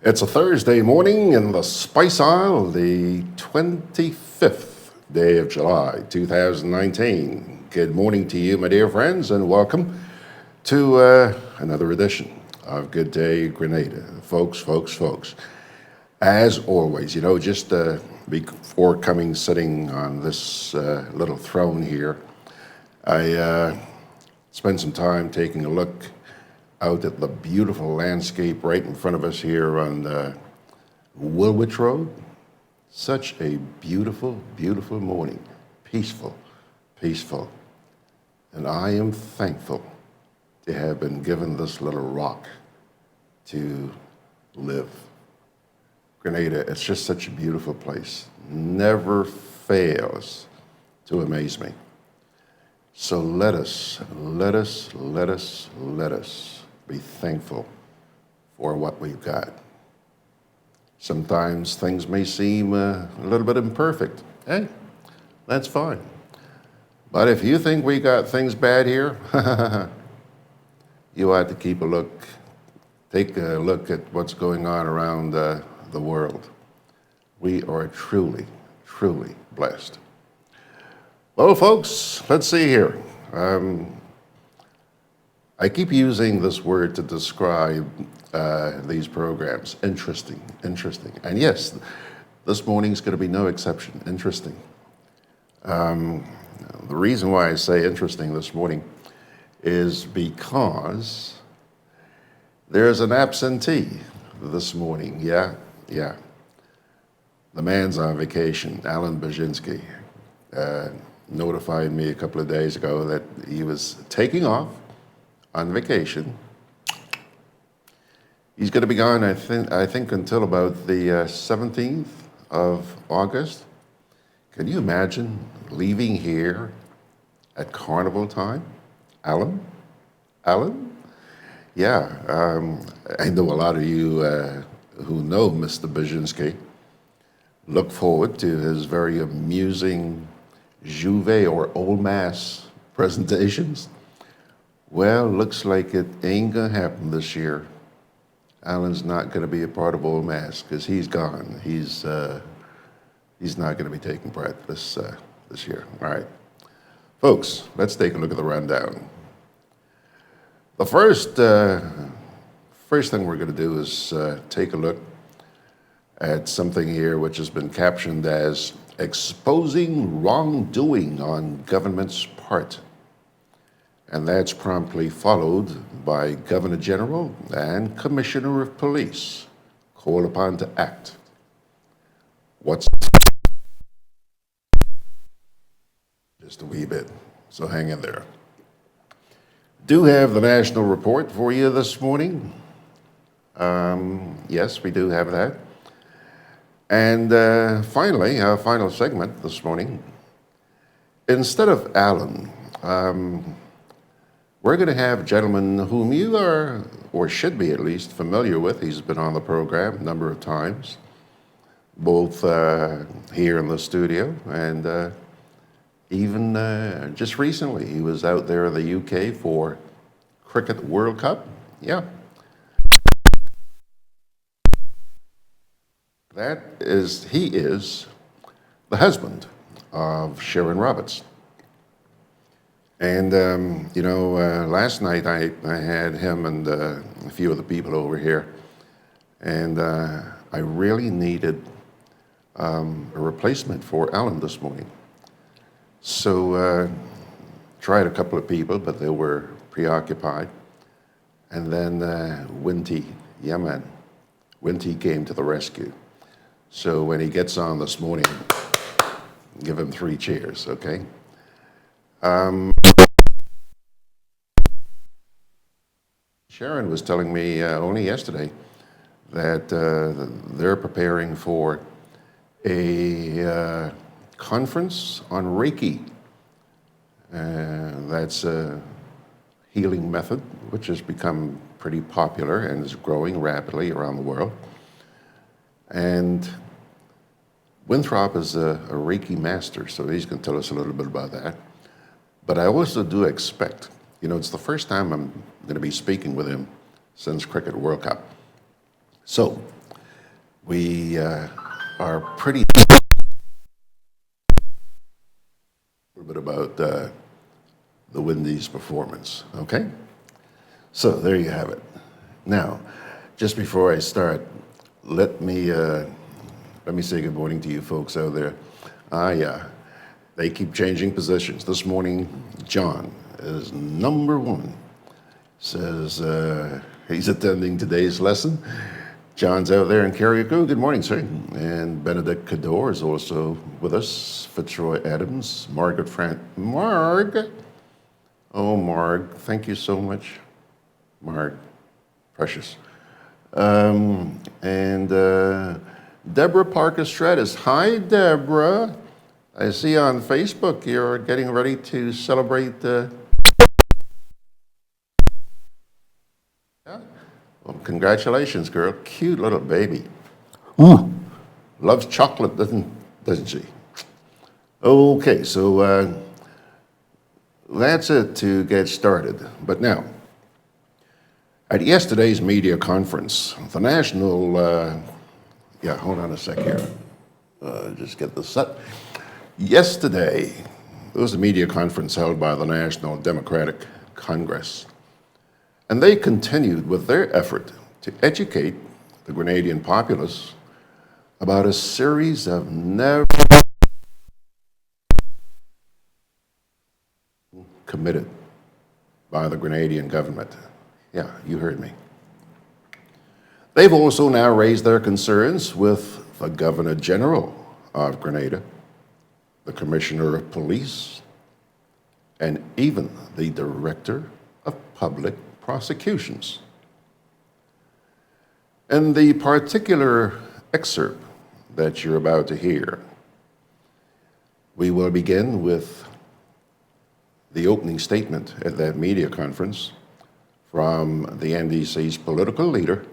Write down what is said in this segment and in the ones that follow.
It's a Thursday morning in the Spice Isle, the 25th day of July, 2019. Good morning to you, my dear friends, and welcome to another edition of Gudday Grenada. Folks. As always, just before sitting on this little throne here, I spent some time taking a look out at the beautiful landscape right in front of us here on Woolwich Road. Such a beautiful morning. Peaceful. And I am thankful to have been given this little rock to live. Grenada, it's just such a beautiful place. Never fails to amaze me. So let us be thankful for what we've got. Sometimes things may seem a little bit imperfect. Hey, that's fine. But if you think we got things bad here, you ought to take a look at what's going on around the world. We are truly blessed. Well, folks, let's see here. I keep using this word to describe these programs. Interesting. And yes, this morning's going to be no exception. Interesting. The reason why I say interesting this morning is because there's an absentee this morning. Yeah. The man's on vacation. Alan Baczynski notified me a couple of days ago that he was taking off on vacation. He's going to be gone, I think until about the 17th of August. Can you imagine leaving here at carnival time? Alan? Yeah, I know a lot of you who know Mr. Baczynski look forward to his very amusing Juve or Old Mass presentations. Well, looks like it ain't gonna happen this year. Alan's not gonna be a part of Old Mass because he's gone. He's not gonna be taking part this year. All right, folks, let's take a look at the rundown. The first thing we're gonna do is take a look at something here which has been captioned as exposing wrongdoing on government's part. And that's promptly followed by Governor General and Commissioner of Police called upon to act. Just a wee bit, so hang in there. Do have the national report for you this morning. Yes, we do have that. And finally, our final segment this morning, instead of Alan, we're going to have a gentleman whom you are, or should be at least, familiar with. He's been on the program a number of times, both here in the studio and even just recently. He was out there in the UK for Cricket World Cup. Yeah. He is the husband of Sharon Roberts. And, last night I had him and a few of the people over here, and I really needed a replacement for Alan this morning. So tried a couple of people, but they were preoccupied. And then Winty came to the rescue. So when he gets on this morning, give him 3 cheers, okay? Sharon was telling me only yesterday that they're preparing for a conference on Reiki. That's a healing method which has become pretty popular and is growing rapidly around the world. And Winthrop is a Reiki master, so he's going to tell us a little bit about that. But I also do expect, it's the first time I'm going to be speaking with him since Cricket World Cup. So we are pretty a little bit about the Windies performance, okay? So there you have it. Now, just before I start, let me say good morning to you folks out there. Yeah, they keep changing positions. This morning, John is number one. Says he's attending today's lesson. John's out there in Carriacou. Good morning, sir. And Benedict Cador is also with us. Fitzroy Adams, Margaret Marg. Oh, Marg, thank you so much. Marg, precious. And Deborah Parker Stratus. Hi, Deborah. I see on Facebook you're getting ready to celebrate. Yeah. Well, congratulations, girl. Cute little baby. Ooh. Loves chocolate, doesn't she? Okay, so that's it to get started. But now, at yesterday's media conference, the national, hold on a sec here. Just get this set. Yesterday, there was a media conference held by the National Democratic Congress. And they continued with their effort to educate the Grenadian populace about a series of never committed by the Grenadian government. Yeah, you heard me. They've also now raised their concerns with the Governor General of Grenada, the Commissioner of Police, and even the Director of Public Prosecutions. In the particular excerpt that you're about to hear, we will begin with the opening statement at that media conference from the NDC's political leader.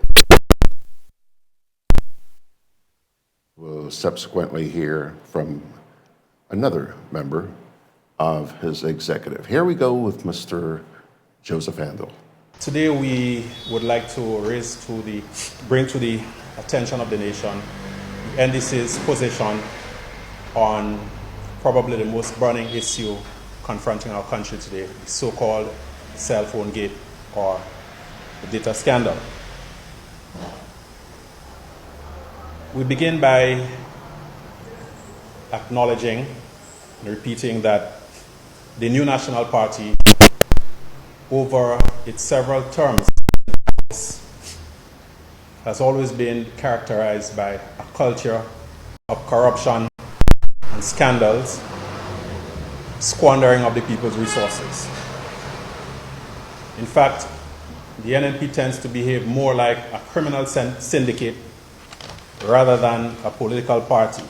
We'll subsequently hear from another member of his executive. Here we go with Mr. Joseph Handel. Today we would like to bring to the attention of the nation the NDC's position on probably the most burning issue confronting our country today, the so-called cell phone gate or the data scandal. We begin by acknowledging and repeating that the new National Party, over its several terms, has always been characterized by a culture of corruption and scandals, squandering of the people's resources. In fact, the NNP tends to behave more like a criminal syndicate rather than a political party.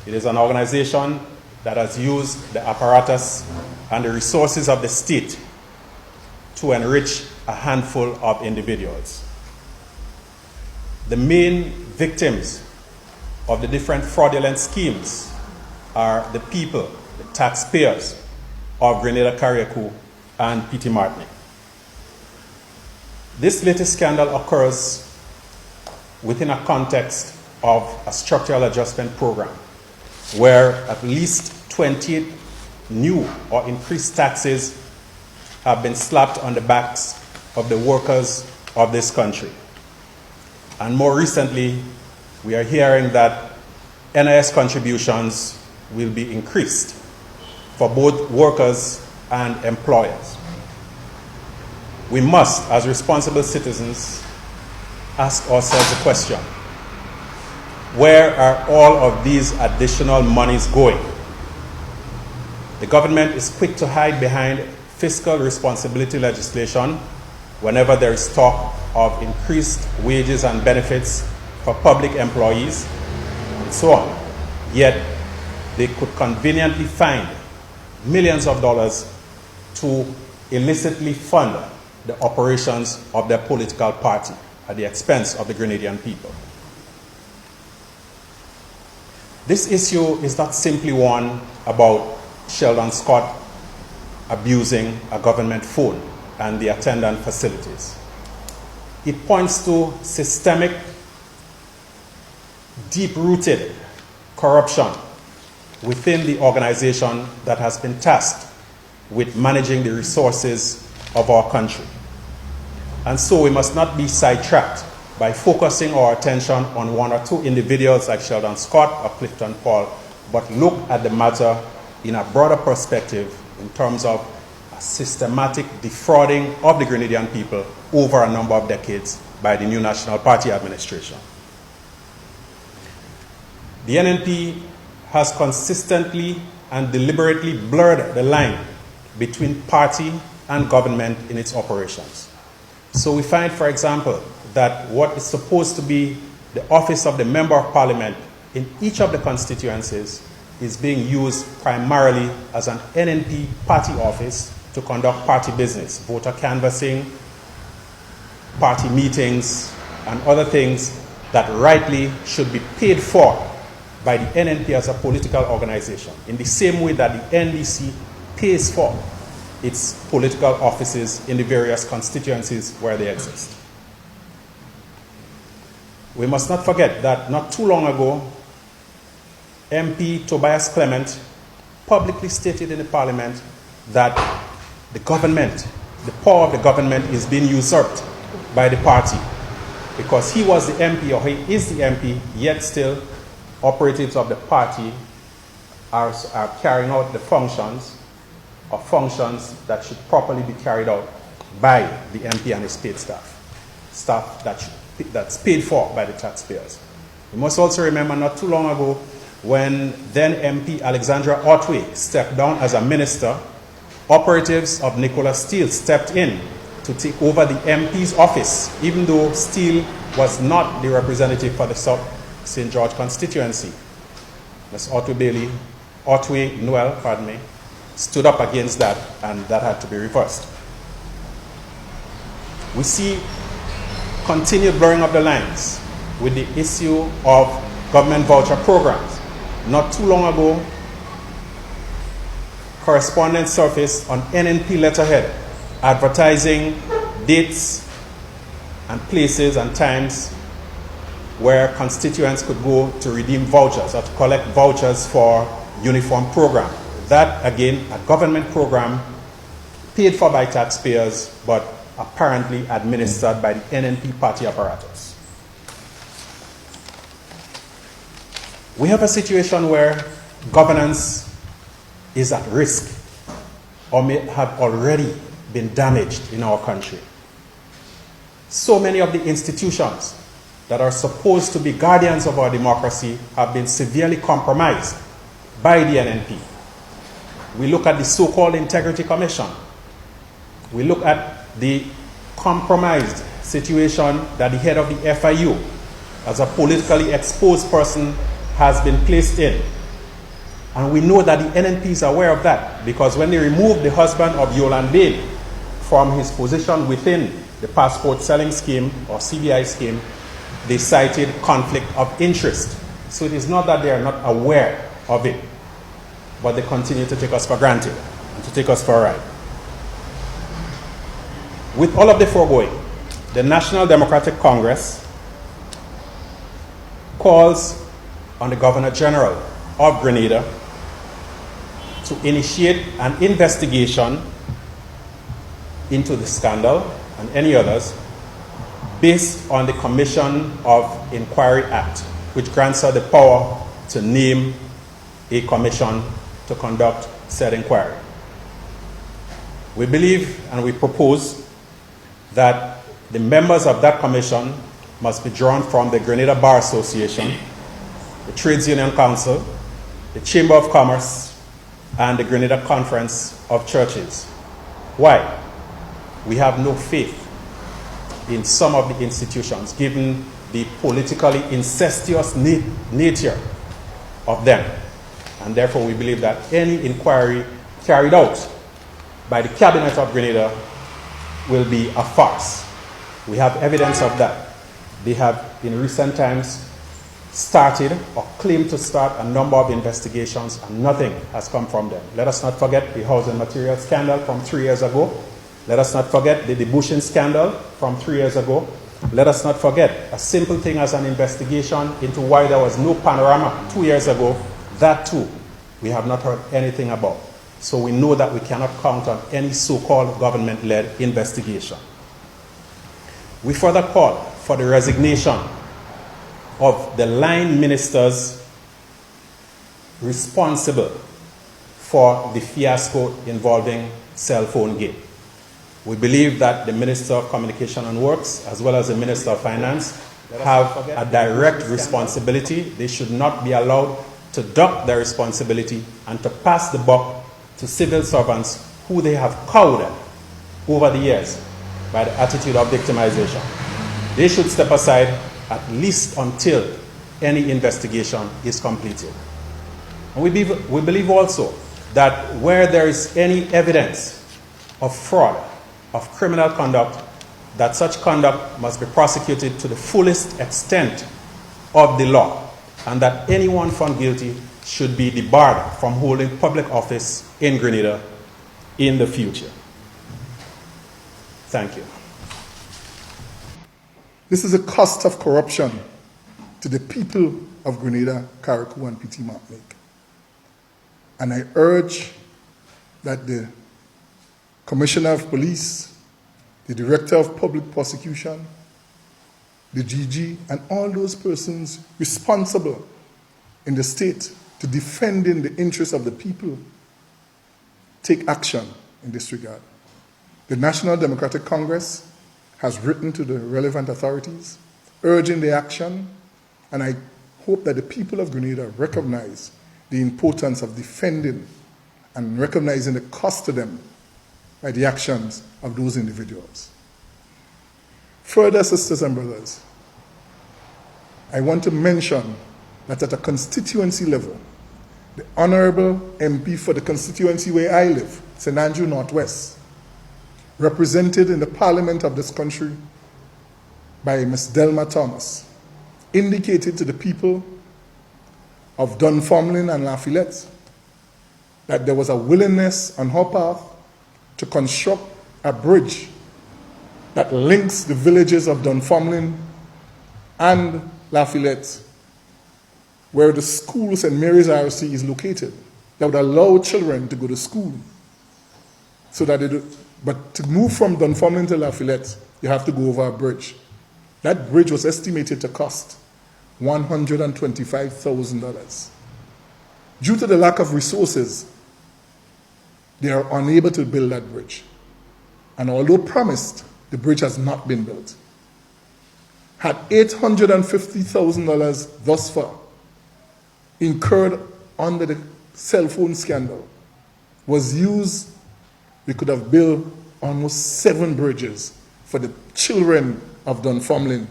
It is an organization that has used the apparatus and the resources of the state to enrich a handful of individuals. The main victims of the different fraudulent schemes are the people, the taxpayers of Grenada, Carriacou, and Petite Martinique. This latest scandal occurs within a context of a structural adjustment program where at least 28 new or increased taxes have been slapped on the backs of the workers of this country. And more recently, we are hearing that NIS contributions will be increased for both workers and employers. We must, as responsible citizens, ask ourselves the question, where are all of these additional monies going? The government is quick to hide behind fiscal responsibility legislation whenever there is talk of increased wages and benefits for public employees and so on. Yet, they could conveniently find millions of dollars to illicitly fund the operations of their political party at the expense of the Grenadian people. This issue is not simply one about Sheldon Scott abusing a government phone and the attendant facilities. It points to systemic deep-rooted corruption within the organization that has been tasked with managing the resources of our country. And so we must not be sidetracked by focusing our attention on one or two individuals like Sheldon Scott or Clifton Paul, but look at the matter in a broader perspective in terms of a systematic defrauding of the Grenadian people over a number of decades by the new National Party administration. The NNP has consistently and deliberately blurred the line between party and government in its operations. So we find, for example, that what is supposed to be the office of the Member of Parliament in each of the constituencies is being used primarily as an NNP party office to conduct party business, voter canvassing, party meetings, and other things that rightly should be paid for by the NNP as a political organization, in the same way that the NDC pays for its political offices in the various constituencies where they exist. We must not forget that not too long ago, MP Tobias Clement publicly stated in the Parliament that the government, the power of the government is being usurped by the party, because he was the MP, or he is the MP, yet still operatives of the party are carrying out the functions that should properly be carried out by the MP and his paid staff that's paid for by the taxpayers. We must also remember not too long ago when then MP Alexandra Otway stepped down as a minister, operatives of Nicola Steele stepped in to take over the MP's office, even though Steele was not the representative for the South St. George constituency. Ms. Otway Noel, stood up against that, and that had to be reversed. We see continued blurring of the lines with the issue of government voucher programs. Not too long ago, correspondence surfaced on NNP letterhead advertising dates and places and times where constituents could go to redeem vouchers or to collect vouchers for uniform program. That, again, a government program paid for by taxpayers, but apparently administered by the NNP party apparatus. We have a situation where governance is at risk or may have already been damaged in our country. So many of the institutions that are supposed to be guardians of our democracy have been severely compromised by the NNP. We look at the so-called Integrity Commission. We look at the compromised situation that the head of the FIU, as a politically exposed person, has been placed in. And we know that the NNP is aware of that, because when they removed the husband of Yolan Bain from his position within the passport selling scheme or CBI scheme, they cited conflict of interest. So it is not that they are not aware of it, but they continue to take us for granted and to take us for a ride. With all of the foregoing, the National Democratic Congress calls on the Governor General of Grenada to initiate an investigation into the scandal and any others based on the Commission of Inquiry Act, which grants her the power to name a commission to conduct said inquiry. We believe and we propose that the members of that commission must be drawn from the Grenada Bar Association, the Trades Union Council, the Chamber of Commerce, and the Grenada Conference of Churches. Why? We have no faith in some of the institutions, given the politically incestuous nature of them. And therefore we believe that any inquiry carried out by the Cabinet of Grenada will be a farce. We have evidence of that. They have in recent times started or claimed to start a number of investigations, and nothing has come from them. Let us not forget the housing materials scandal from 3 years ago. Let us not forget the debushing scandal from 3 years ago. let us not forget, a simple thing as an investigation into why there was no panorama 2 years ago, that too, we have not heard anything about. So we know that we cannot count on any so-called government-led investigation. We further call for the resignation of the line ministers responsible for the fiasco involving cell phone gate. We believe that the Minister of Communication and Works, as well as the Minister of Finance, have a direct responsibility. They should not be allowed to duck their responsibility and to pass the buck to civil servants who they have cowed over the years by the attitude of victimization. They should step aside at least until any investigation is completed. And we believe also that where there is any evidence of fraud, of criminal conduct, that such conduct must be prosecuted to the fullest extent of the law, and that anyone found guilty should be debarred from holding public office in Grenada in the future. Thank you. This is a cost of corruption to the people of Grenada, Carriacou, and Petit Martinique. And I urge that the Commissioner of Police, the Director of Public Prosecution, the GG, and all those persons responsible in the state to defending the interests of the people take action in this regard. The National Democratic Congress has written to the relevant authorities urging the action, and I hope that the people of Grenada recognize the importance of defending and recognizing the cost to them by the actions of those individuals. Further, sisters and brothers, I want to mention that at a constituency level, the Honorable MP for the constituency where I live, St. Andrew Northwest, represented in the Parliament of this country by Ms. Delma Thomas, indicated to the people of Dunfermline and Lafayette that there was a willingness on her part to construct a bridge that links the villages of Dunfermline and Lafayette, where the school St. Mary's RC is located, that would allow children to go to school. So that but to move from Dunfermline to Lafayette, you have to go over a bridge. That bridge was estimated to cost $125,000. Due to the lack of resources, they are unable to build that bridge. And although promised, the bridge has not been built. Had $850,000 thus far incurred under the cell phone scandal was used, we could have built almost 7 bridges for the children of Dunfermline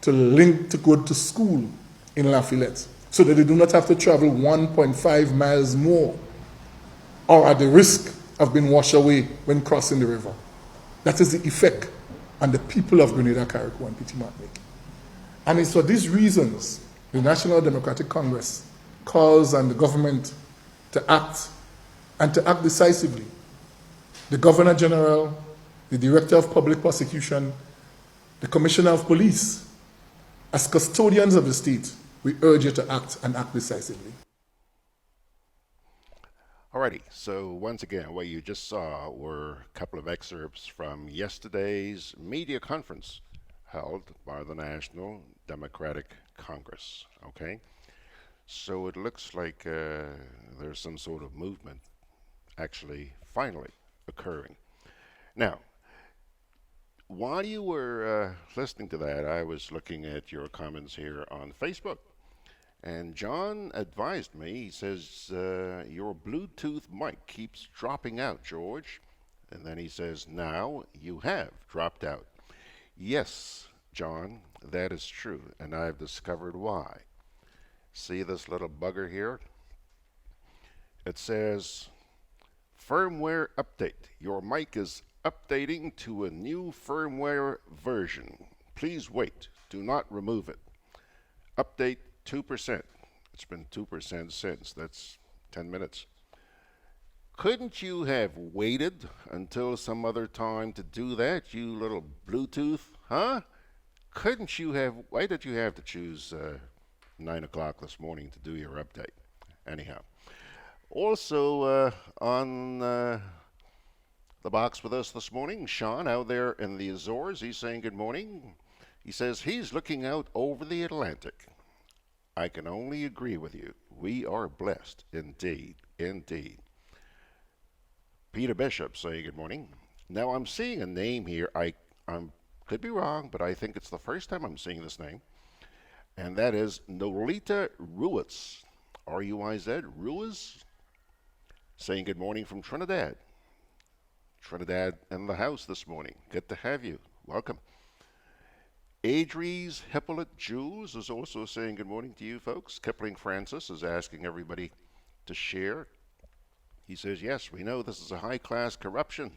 to link to go to school in Lafayette, so that they do not have to travel 1.5 miles more or at the risk of being washed away when crossing the river. That is the effect on the people of Grenada, Carriacou, and Petit Martinique. And it's for these reasons the National Democratic Congress calls on the government to act, and to act decisively. The Governor General, the Director of Public Prosecution, the Commissioner of Police, as custodians of the state, we urge you to act, and act decisively. Alrighty, so once again, what you just saw were a couple of excerpts from yesterday's media conference held by the National Democratic Congress, okay? So it looks like there's some sort of movement actually finally occurring. Now, while you were listening to that, I was looking at your comments here on Facebook. And John advised me, he says, your Bluetooth mic keeps dropping out, George. And then he says, now you have dropped out. Yes, John, that is true, and I've discovered why. See this little bugger here? It says, firmware update. Your mic is updating to a new firmware version. Please wait. Do not remove it. Update 2%. It's been 2% since. That's 10 minutes. Couldn't you have waited until some other time to do that, you little Bluetooth, huh? why did you have to choose 9 o'clock this morning to do your update? Anyhow. Also on the box with us this morning, Sean out there in the Azores, he's saying good morning. He says he's looking out over the Atlantic. I can only agree with you. We are blessed, indeed, indeed. Peter Bishop saying good morning. Now I'm seeing a name here. I could be wrong, but I think it's the first time I'm seeing this name. And that is Nolita Ruiz. R-U-I-Z, Ruiz. Saying good morning from Trinidad. Trinidad in the house this morning. Good to have you. Welcome. Adries Hippolyte Jules is also saying good morning to you folks. Kipling Francis is asking everybody to share. He says, yes, we know this is a high-class corruption.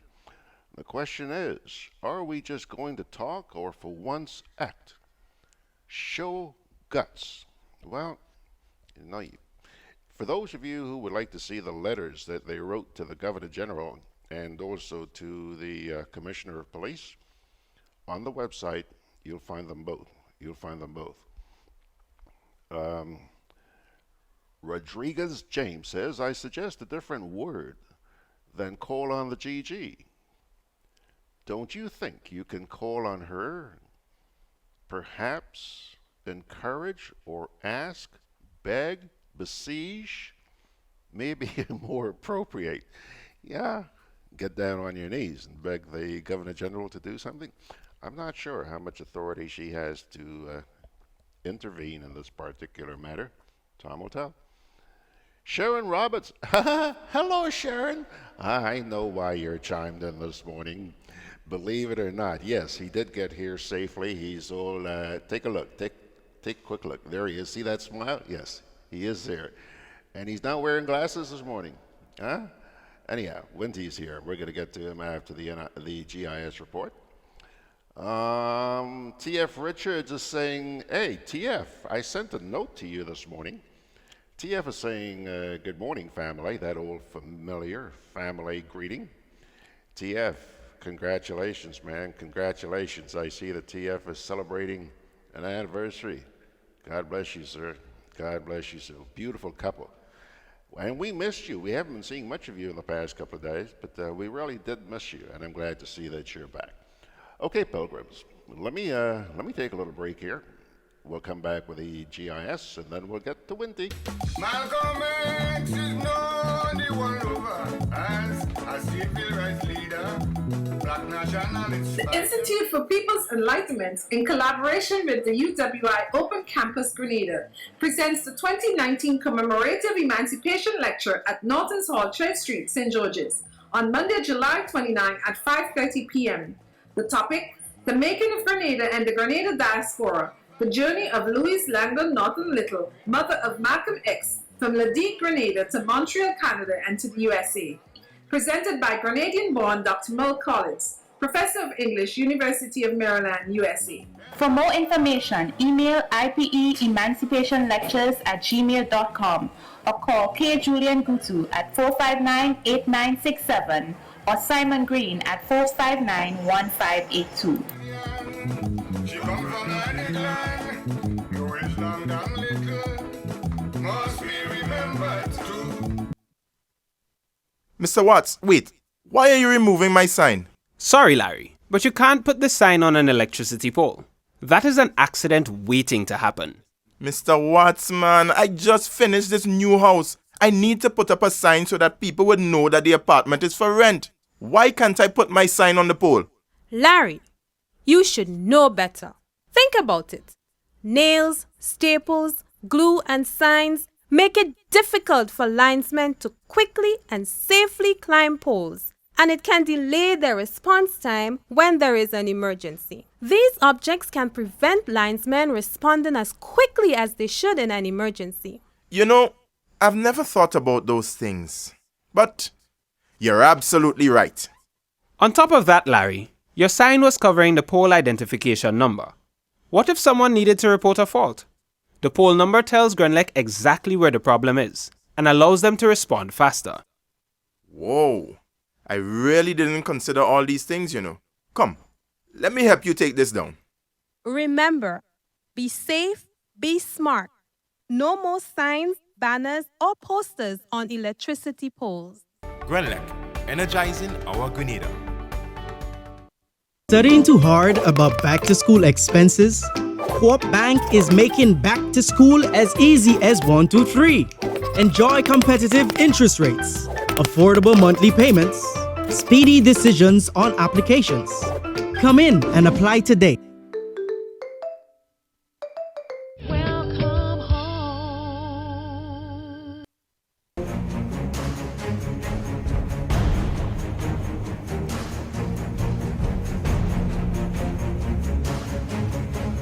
The question is, are we just going to talk or for once act? Show guts. Well, for those of you who would like to see the letters that they wrote to the Governor General and also to the Commissioner of Police, on the website, you'll find them both. You'll find them both. Rodriguez James says, I suggest a different word than call on the GG. Don't you think you can call on her, perhaps encourage or ask, beg, besiege, maybe more appropriate? Yeah, get down on your knees and beg the Governor General to do something. I'm not sure how much authority she has to intervene in this particular matter. Tom will tell. Sharon Roberts. Hello, Sharon. I know why you're chimed in this morning. Believe it or not, yes, he did get here safely. He's all, take a look, take a quick look. There he is. See that smile? Yes, he is there. And he's not wearing glasses this morning. Huh? Anyhow, Windies here. We're going to get to him after the GIS report. TF Richards is saying, hey, TF, I sent a note to you this morning. TF is saying, good morning, family, that old familiar family greeting. TF, congratulations, man, congratulations. I see that TF is celebrating an anniversary. God bless you, sir. God bless you, sir. Beautiful couple. And we missed you. We haven't been seeing much of you in the past couple of days, but we really did miss you, and I'm glad to see that you're back. Okay, pilgrims, let me take a little break here. We'll come back with the GIS, and then we'll get to Windy. Malcolm X is known the world over as a civil rights leader, black nationalist. The Institute for People's Enlightenment, in collaboration with the UWI Open Campus Grenada, presents the 2019 Commemorative Emancipation Lecture at Norton's Hall, Church Street, St. George's, on Monday, July 29 at 5:30 p.m. The topic, The Making of Grenada and the Grenada Diaspora, the journey of Louise Langdon Norton Little, mother of Malcolm X, from Gudday Grenada to Montreal, Canada, and to the USA. Presented by Grenadian-born Dr. Merle Collins, Professor of English, University of Maryland, USA. For more information, email ipeemancipationlectures@gmail.com or call K. Julian Gutu at 459-8967 or Simon Green at 459-1582. She come from Land, Louis London Little, must be remembered too. Mr. Watts, wait. Why are you removing my sign? Sorry, Larry, but you can't put the sign on an electricity pole. That is an accident waiting to happen. Mr. Watts, man, I just finished this new house. I need to put up a sign so that people would know that the apartment is for rent. Why can't I put my sign on the pole? Larry, you should know better. Think about it. Nails, staples, glue, and signs make it difficult for linesmen to quickly and safely climb poles, and it can delay their response time when there is an emergency. These objects can prevent linesmen responding as quickly as they should in an emergency. You know, I've never thought about those things. But you're absolutely right. On top of that, Larry, your sign was covering the pole identification number. What if someone needed to report a fault? The pole number tells Grenlec exactly where the problem is and allows them to respond faster. Whoa, I really didn't consider all these things, you know. Come, let me help you take this down. Remember, be safe, be smart. No more signs, banners, or posters on electricity poles. Grenlec, energizing our Grenada. Studying too hard about back to school expenses? Coop Bank is making back to school as easy as 1, 2, 3. Enjoy competitive interest rates, affordable monthly payments, speedy decisions on applications. Come in and apply today.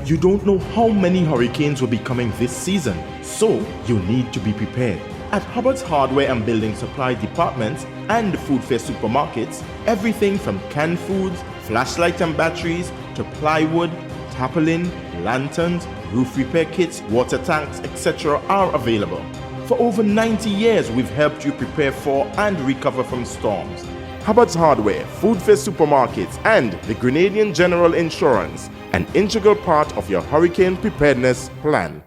You don't know how many hurricanes will be coming this season, so you need to be prepared. At Hubbard's Hardware and Building Supply Departments and Food Fair Supermarkets, everything from canned foods, flashlights and batteries, to plywood, tarpaulin, lanterns, roof repair kits, water tanks, etc. are available. For over 90 years, we've helped you prepare for and recover from storms. Hubbard's Hardware, Food Fair Supermarkets, and the Grenadian General Insurance, an integral part of your hurricane preparedness plan.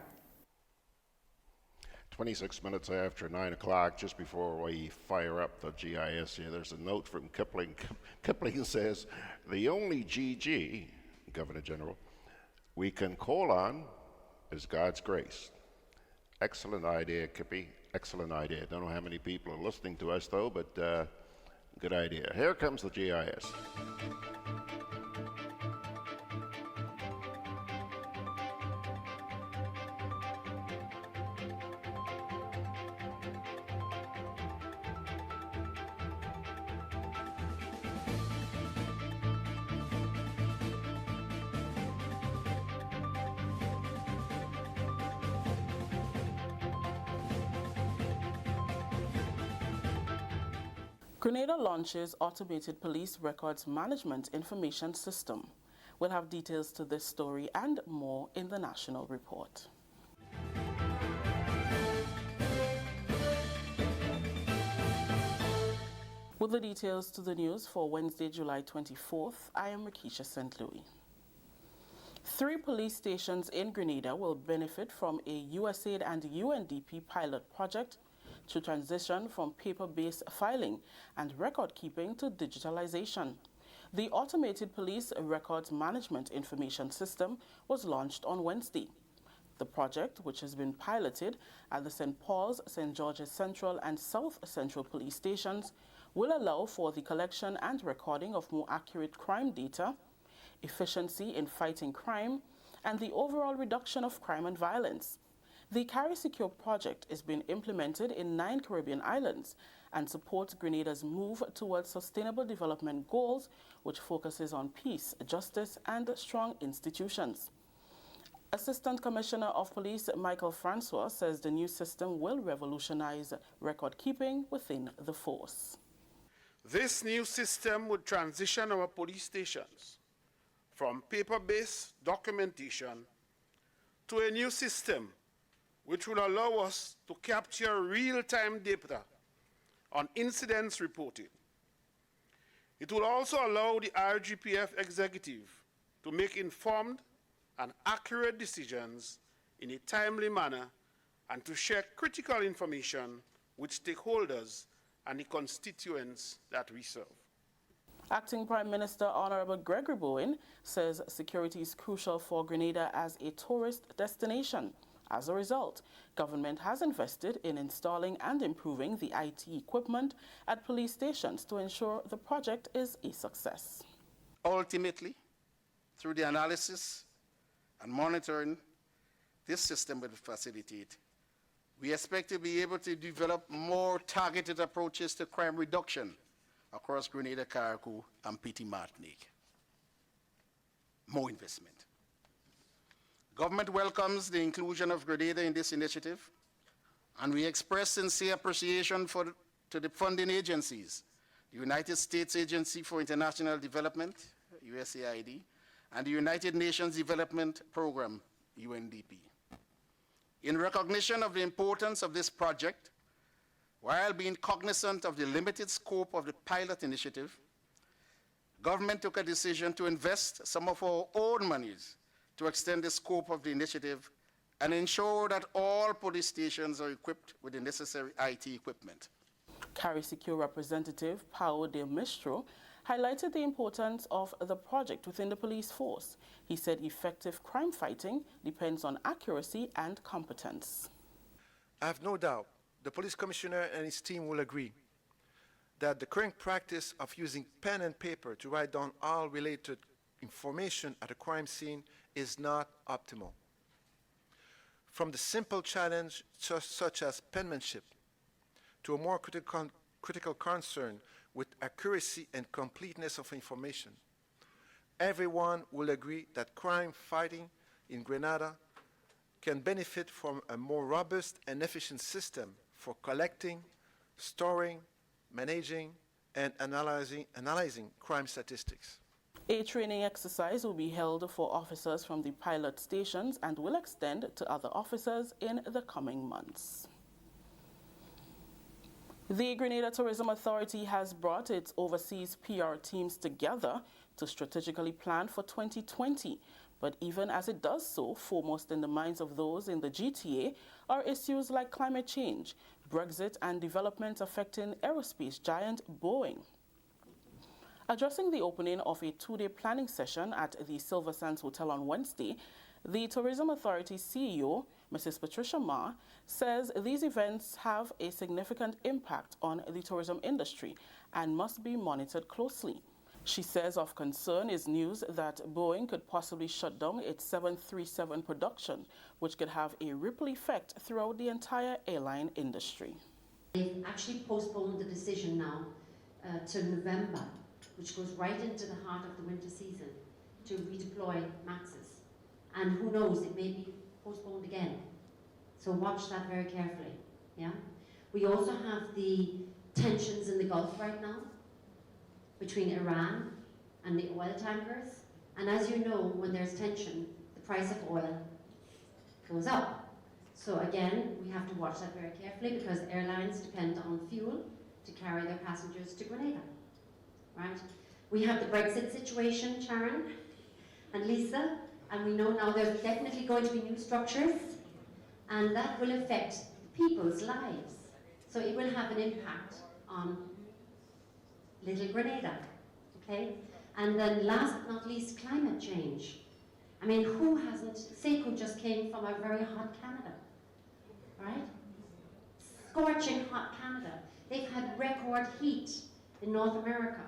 26 minutes after 9 o'clock, just before we fire up the GIS here, there's a note from Kipling. Kipling says, the only GG, Governor General, we can call on is God's grace. Excellent idea, Kippy. Excellent idea. Don't know how many people are listening to us, though, but good idea. Here comes the GIS. Grenada launches automated police records management information system. We'll have details to this story and more in the national report. With the details to the news for Wednesday, July 24th, I am Rakisha St. Louis. 3 police stations in Grenada will benefit from a USAID and UNDP pilot project to transition from paper-based filing and record-keeping to digitalization. The Automated Police Records Management Information System was launched on Wednesday. The project, which has been piloted at the St. Paul's, St. George's Central and South Central police stations, will allow for the collection and recording of more accurate crime data, efficiency in fighting crime, and the overall reduction of crime and violence. The Carry Secure project is being implemented in 9 Caribbean islands and supports Grenada's move towards sustainable development goals, which focuses on peace, justice, and strong institutions. Assistant Commissioner of Police Michael Francois says the new system will revolutionize record keeping within the force. This new system would transition our police stations from paper-based documentation to a new system which will allow us to capture real-time data on incidents reported. It will also allow the RGPF executive to make informed and accurate decisions in a timely manner and to share critical information with stakeholders and the constituents that we serve. Acting Prime Minister Honorable Gregory Bowen says security is crucial for Grenada as a tourist destination. As a result, government has invested in installing and improving the IT equipment at police stations to ensure the project is a success. Ultimately, through the analysis and monitoring this system will facilitate, we expect to be able to develop more targeted approaches to crime reduction across Grenada, Carriacou, and Petit Martinique. More investment. Government welcomes the inclusion of Grenada in this initiative, and we express sincere appreciation to the funding agencies, the United States Agency for International Development, USAID, and the United Nations Development Program, UNDP. In recognition of the importance of this project, while being cognizant of the limited scope of the pilot initiative, government took a decision to invest some of our own monies to extend the scope of the initiative and ensure that all police stations are equipped with the necessary IT equipment. Cari Secure representative Paulo de Mistro highlighted the importance of the project within the police force. He said effective crime fighting depends on accuracy and competence. I have no doubt the police commissioner and his team will agree that the current practice of using pen and paper to write down all related information at a crime scene is not optimal. From the simple challenge such as penmanship to a more critical concern with accuracy and completeness of information, everyone will agree that crime fighting in Grenada can benefit from a more robust and efficient system for collecting, storing, managing, and analyzing crime statistics. A training exercise will be held for officers from the pilot stations and will extend to other officers in the coming months. The Grenada Tourism Authority has brought its overseas PR teams together to strategically plan for 2020. But even as it does so, foremost in the minds of those in the GTA are issues like climate change, Brexit, and developments affecting aerospace giant Boeing. Addressing the opening of a two-day planning session at the Silver Sands Hotel on Wednesday, the Tourism Authority CEO, Mrs. Patricia Ma, says these events have a significant impact on the tourism industry and must be monitored closely. She says of concern is news that Boeing could possibly shut down its 737 production, which could have a ripple effect throughout the entire airline industry. They've actually postponed the decision now to November, which goes right into the heart of the winter season, to redeploy MAXes. And who knows, it may be postponed again. So watch that very carefully. Yeah. We also have the tensions in the Gulf right now between Iran and the oil tankers. And as you know, when there's tension, the price of oil goes up. So again, we have to watch that very carefully because airlines depend on fuel to carry their passengers to Grenada. Right? We have the Brexit situation, Sharon and Lisa, and we know now there's definitely going to be new structures, and that will affect people's lives. So it will have an impact on Little Grenada, okay? And then last but not least, climate change. I mean, who hasn't, Sekou just came from a very hot Canada, right? Scorching hot Canada. They've had record heat in North America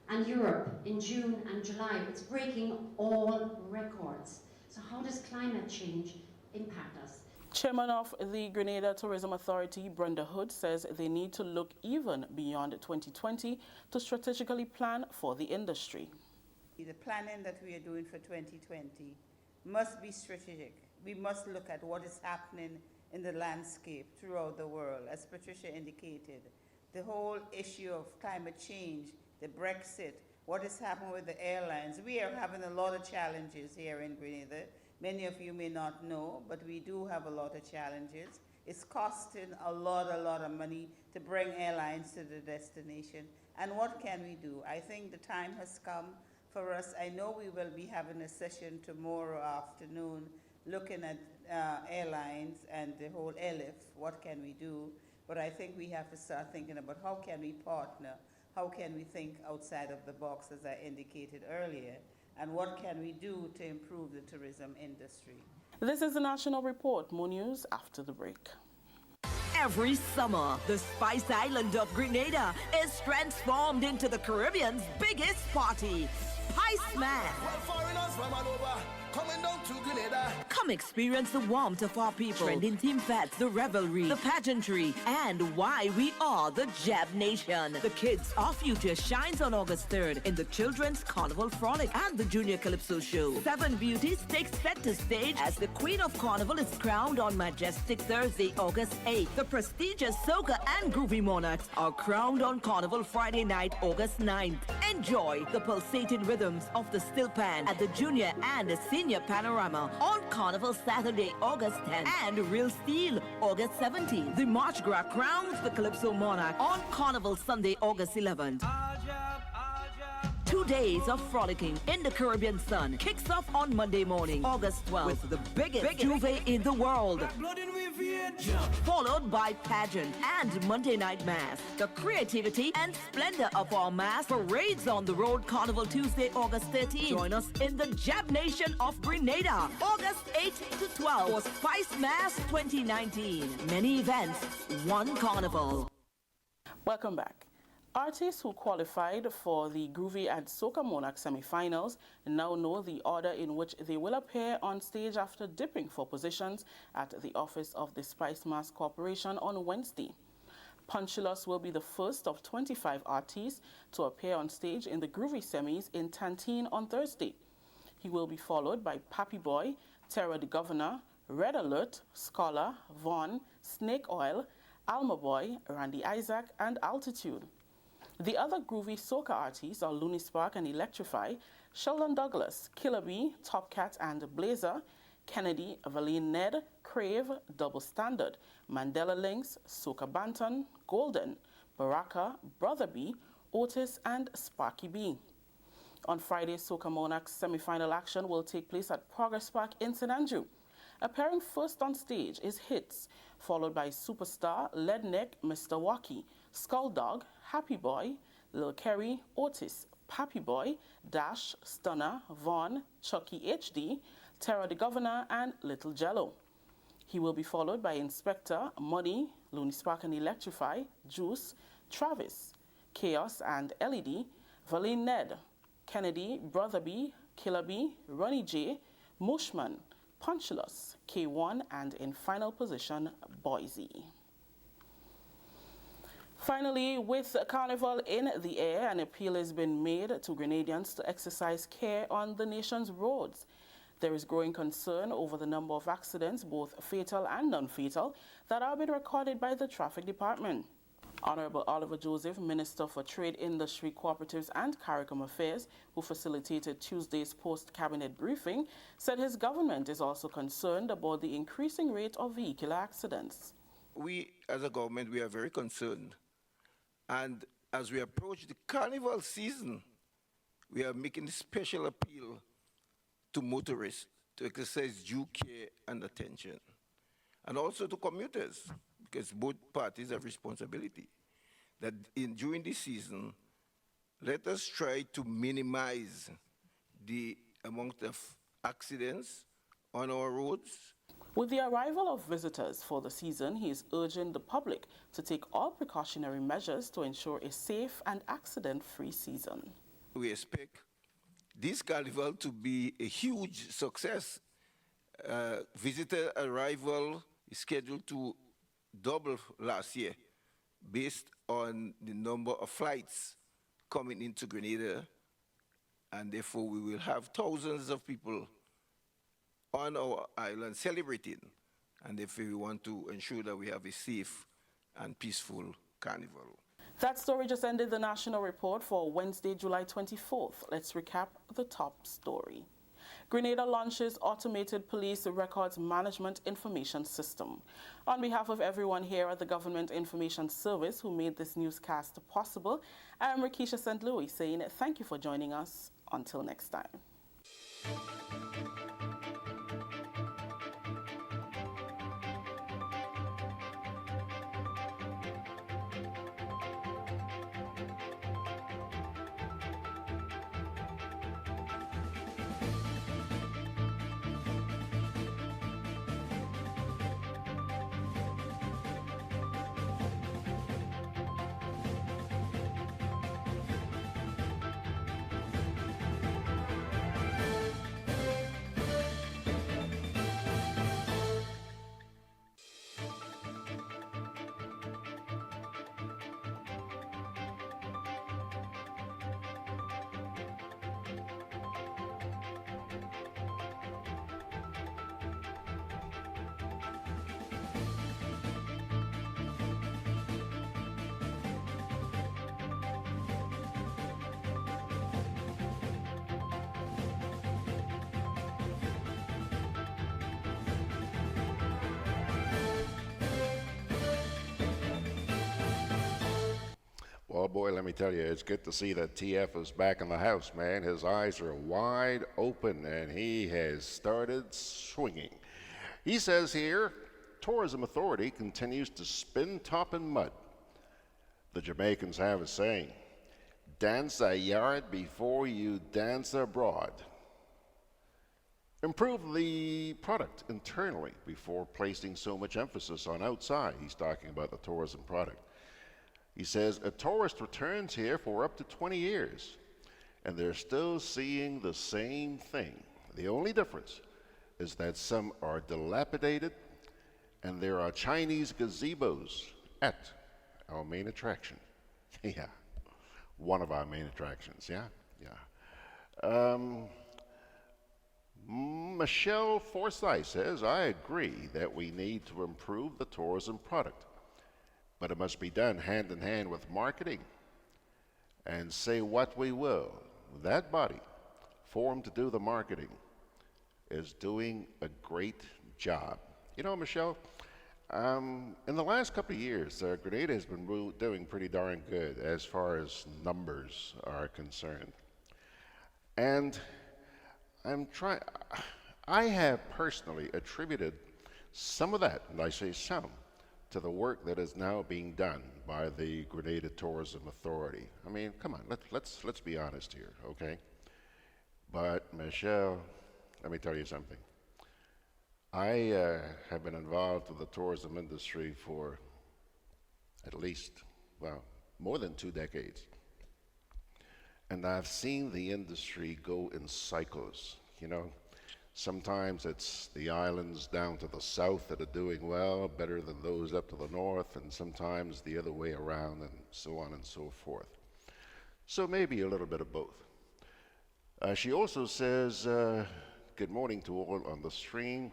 and Europe in June and July. It's breaking all records. So how does climate change impact us? Chairman of the Grenada Tourism Authority, Brenda Hood, says they need to look even beyond 2020 to strategically plan for the industry. The planning that we are doing for 2020 must be strategic. We must look at what is happening in the landscape throughout the world. As Patricia indicated, the whole issue of climate change, the Brexit, what is happening with the airlines. We are having a lot of challenges here in Grenada. Many of you may not know, but we do have a lot of challenges. It's costing a lot of money to bring airlines to the destination. And what can we do? I think the time has come for us. I know we will be having a session tomorrow afternoon looking at airlines and the whole ELIF. What can we do? But I think we have to start thinking about how can we partner? How can we think outside of the box, as I indicated earlier? And what can we do to improve the tourism industry? This is the National Report. More news after the break. Every summer, the Spice Island of Grenada is transformed into the Caribbean's biggest party, Spice Man. Coming down to Grenada. Come experience the warmth of our people, trending theme fats, the revelry, the pageantry, and why we are the Jab Nation. The Kids Our Future shines on August 3rd in the Children's Carnival Frolic and the Junior Calypso Show. 7 beauties take center stage as the Queen of Carnival is crowned on majestic Thursday, August 8th. The prestigious Soca and Groovy Monarchs are crowned on Carnival Friday night, August 9th. Enjoy the pulsating rhythms of the Still Pan at the Junior and the Senior Panorama on Carnival Saturday, August 10th, and Real Steel, August 17th. The March Gras crowns the Calypso Monarch on Carnival Sunday, August 11th. 2 days of frolicking in the Caribbean sun kicks off on Monday morning, August 12th, with the biggest Juve in the world. Followed by pageant and Monday night mass. The creativity and splendor of our mass parades on the road Carnival Tuesday, August 13th. Join us in the Jab Nation of Grenada, August 8th to 12th for Spice Mass 2019. Many events, one carnival. Welcome back. Artists who qualified for the Groovy and Soca Monarch semi-finals now know the order in which they will appear on stage after dipping for positions at the office of the Spice Mass Corporation on Wednesday. Punchulus will be the first of 25 artists to appear on stage in the Groovy semis in Tantine on Thursday. He will be followed by Pappy Boy, Terror the Governor, Red Alert, Scholar, Vaughn, Snake Oil, Alma Boy, Randy Isaac, and Altitude. The other Groovy Soca artists are Looney Spark and Electrify, Sheldon Douglas, Killer B, Top Cat and Blazer, Kennedy, Valine Ned, Crave, Double Standard, Mandela Links, Soca Banton, Golden, Baraka, Brother B, Otis, and Sparky B. On Friday, Soca Monarch's semi-final action will take place at Progress Park in St. Andrew. Appearing first on stage is Hits, followed by Superstar, Leadneck, Mr. Wacky, Skulldog, Happy Boy, Lil Kerry, Otis, Pappy Boy, Dash, Stunner, Vaughn, Chucky HD, Terror the Governor, and Little Jello. He will be followed by Inspector, Money, Looney Spark and Electrify, Juice, Travis, Chaos and LED, Valine Ned, Kennedy, Brother B, Killer B, Ronnie J, Mushman, Punchulus, K1, and in final position, Boise. Finally, with Carnival in the air, an appeal has been made to Grenadians to exercise care on the nation's roads. There is growing concern over the number of accidents, both fatal and non-fatal, that are being recorded by the Traffic Department. Honorable Oliver Joseph, Minister for Trade, Industry, Cooperatives and CARICOM Affairs, who facilitated Tuesday's post-cabinet briefing, said his government is also concerned about the increasing rate of vehicular accidents. We, as a government, we are very concerned. And as we approach the carnival season, we are making a special appeal to motorists to exercise due care and attention, and also to commuters, because both parties have responsibility, that during this season, let us try to minimize the amount of accidents on our roads. With the arrival of visitors for the season, he is urging the public to take all precautionary measures to ensure a safe and accident-free season. We expect this carnival to be a huge success. Visitor arrival is scheduled to double last year based on the number of flights coming into Grenada, and therefore we will have thousands of people on our island celebrating, and therefore we want to ensure that we have a safe and peaceful carnival. That story just ended the national report for Wednesday, July 24th. Let's recap the top story. Grenada launches automated police records management information system. On behalf of everyone here at the Government Information Service who made this newscast possible, I am Rakisha St. Louis saying thank you for joining us. Until next time. Well, boy, let me tell you, it's good to see that TF is back in the house, man. His eyes are wide open, and he has started swinging. He says here, Tourism Authority continues to spin top in mud. The Jamaicans have a saying, dance a yard before you dance abroad. Improve the product internally before placing so much emphasis on outside. He's talking about the tourism product. He says a tourist returns here for up to 20 years, and they're still seeing the same thing. The only difference is that some are dilapidated, and there are Chinese gazebos at our main attraction. Yeah, one of our main attractions, yeah. Michelle Forsyth says, I agree that we need to improve the tourism product, but it must be done hand in hand with marketing. And say what we will, that body formed to do the marketing is doing a great job. You know, Michelle, in the last couple of years, Grenada has been doing pretty darn good as far as numbers are concerned. And I have personally attributed some of that, and I say some, to the work that is now being done by the Grenada Tourism Authority. I mean, come on, let's be honest here, okay? But Michelle, let me tell you something. I have been involved with the tourism industry for at least, well, more than 2 decades. And I've seen the industry go in cycles, you know. Sometimes it's the islands down to the south that are doing well, better than those up to the north, and sometimes the other way around, and so on and so forth. So maybe a little bit of both. She also says, good morning to all on the stream.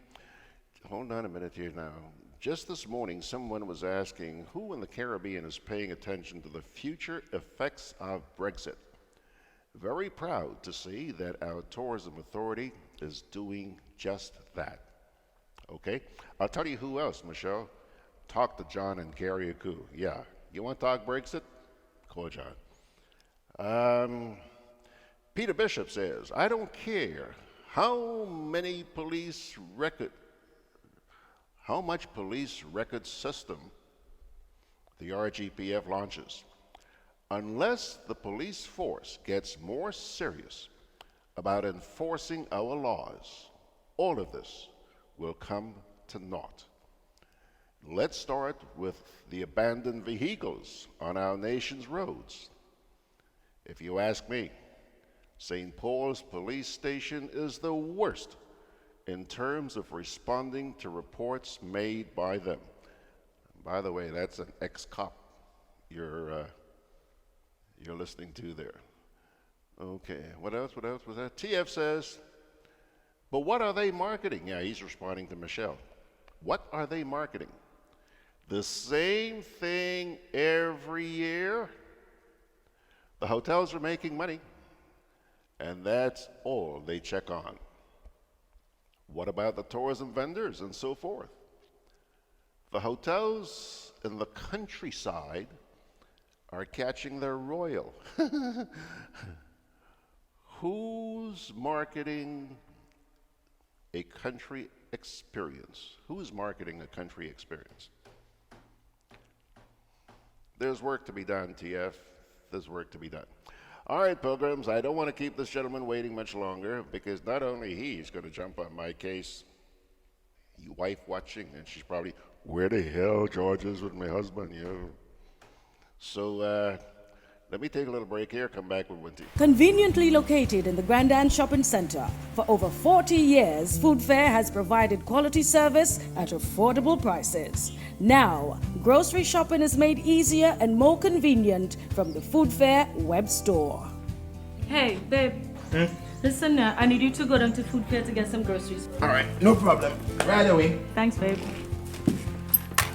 Hold on a minute here now. Just this morning, someone was asking who in the Caribbean is paying attention to the future effects of Brexit. Very proud to see that our tourism authority is doing just that. Okay? I'll tell you who else, Michelle. Talk to John and Gary Aku. Yeah. You want to talk Brexit? Call John. Peter Bishop says, I don't care how much police record system the RGPF launches. Unless the police force gets more serious about enforcing our laws, all of this will come to naught. Let's start with the abandoned vehicles on our nation's roads. If you ask me, St. Paul's Police Station is the worst in terms of responding to reports made by them. By the way, that's an ex-cop you're listening to there. Okay, what else was that? TF says, but what are they marketing? Yeah, he's responding to Michelle. What are they marketing? The same thing every year? The hotels are making money, and that's all they check on. What about the tourism vendors and so forth? The hotels in the countryside are catching their royal. Who's marketing a country experience? Who's marketing a country experience? There's work to be done, TF. There's work to be done. All right, pilgrims, I don't want to keep this gentleman waiting much longer because not only he's going to jump on my case, your wife watching, and she's probably, where the hell George is with my husband, you know? So let me take a little break here, come back with Winty. Conveniently located in the Grand Shopping Center, for over 40 years, Food Fair has provided quality service at affordable prices. Now, grocery shopping is made easier and more convenient from the Food Fair web store. Hey, babe. Listen, I need you to go down to Food Fair to get some groceries. All right, no problem. Right away. Thanks, babe.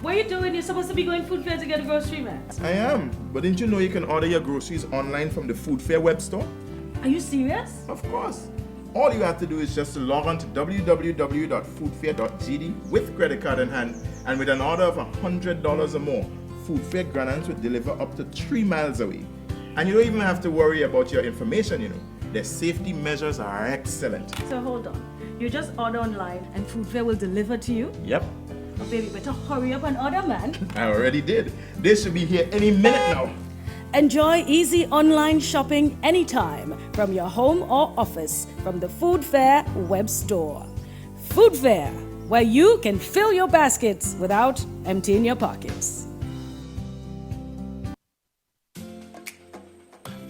What are you doing? You're supposed to be going Food Fair to get a grocery, man. I am, but didn't you know you can order your groceries online from the Food Fair web store? Are you serious? Of course. All you have to do is just to log on to www.foodfair.gd with credit card in hand, and with an order of $100 or more, Food Fair Grenadans will deliver up to 3 miles away. And you don't even have to worry about your information, you know. Their safety measures are excellent. So hold on. You just order online and Food Fair will deliver to you? Yep, Oh, baby, better hurry up and order, man. I already did. They should be here any minute now. Enjoy easy online shopping anytime from your home or office from the Food Fair web store. Food Fair, where you can fill your baskets without emptying your pockets.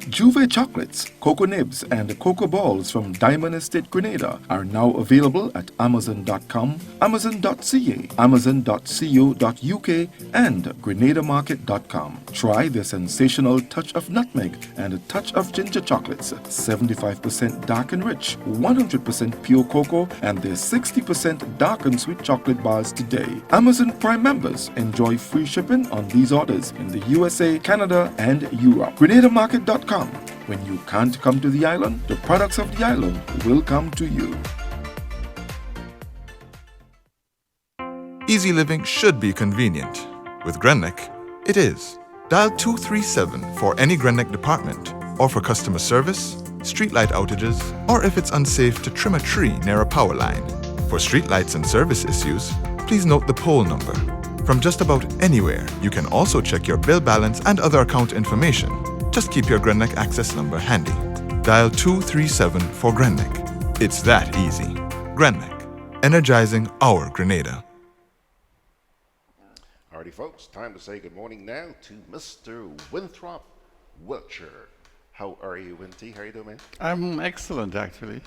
Juve chocolates, cocoa nibs, and cocoa balls from Diamond Estate Grenada are now available at Amazon.com, Amazon.ca, Amazon.co.uk, and GrenadaMarket.com. Try the sensational touch of nutmeg and a touch of ginger chocolates, 75% dark and rich, 100% pure cocoa, and their 60% dark and sweet chocolate bars today. Amazon Prime members enjoy free shipping on these orders in the USA, Canada, and Europe. GrenadaMarket.com. When you can't come to the island, the products of the island will come to you. Easy living should be convenient. With Grenlec, it is. Dial 237 for any Grenlec department, or for customer service, streetlight outages, or if it's unsafe to trim a tree near a power line. For streetlights and service issues, please note the pole number. From just about anywhere, you can also check your bill balance and other account information. Just keep your Grenlec access number handy. Dial 237 for Grenlec. It's that easy. Grenlec, energizing our Grenada. Alrighty, folks, time to say good morning now to Mr. Winthrop, Wiltshire. How are you, Winty? How you doing, man? I'm excellent, actually.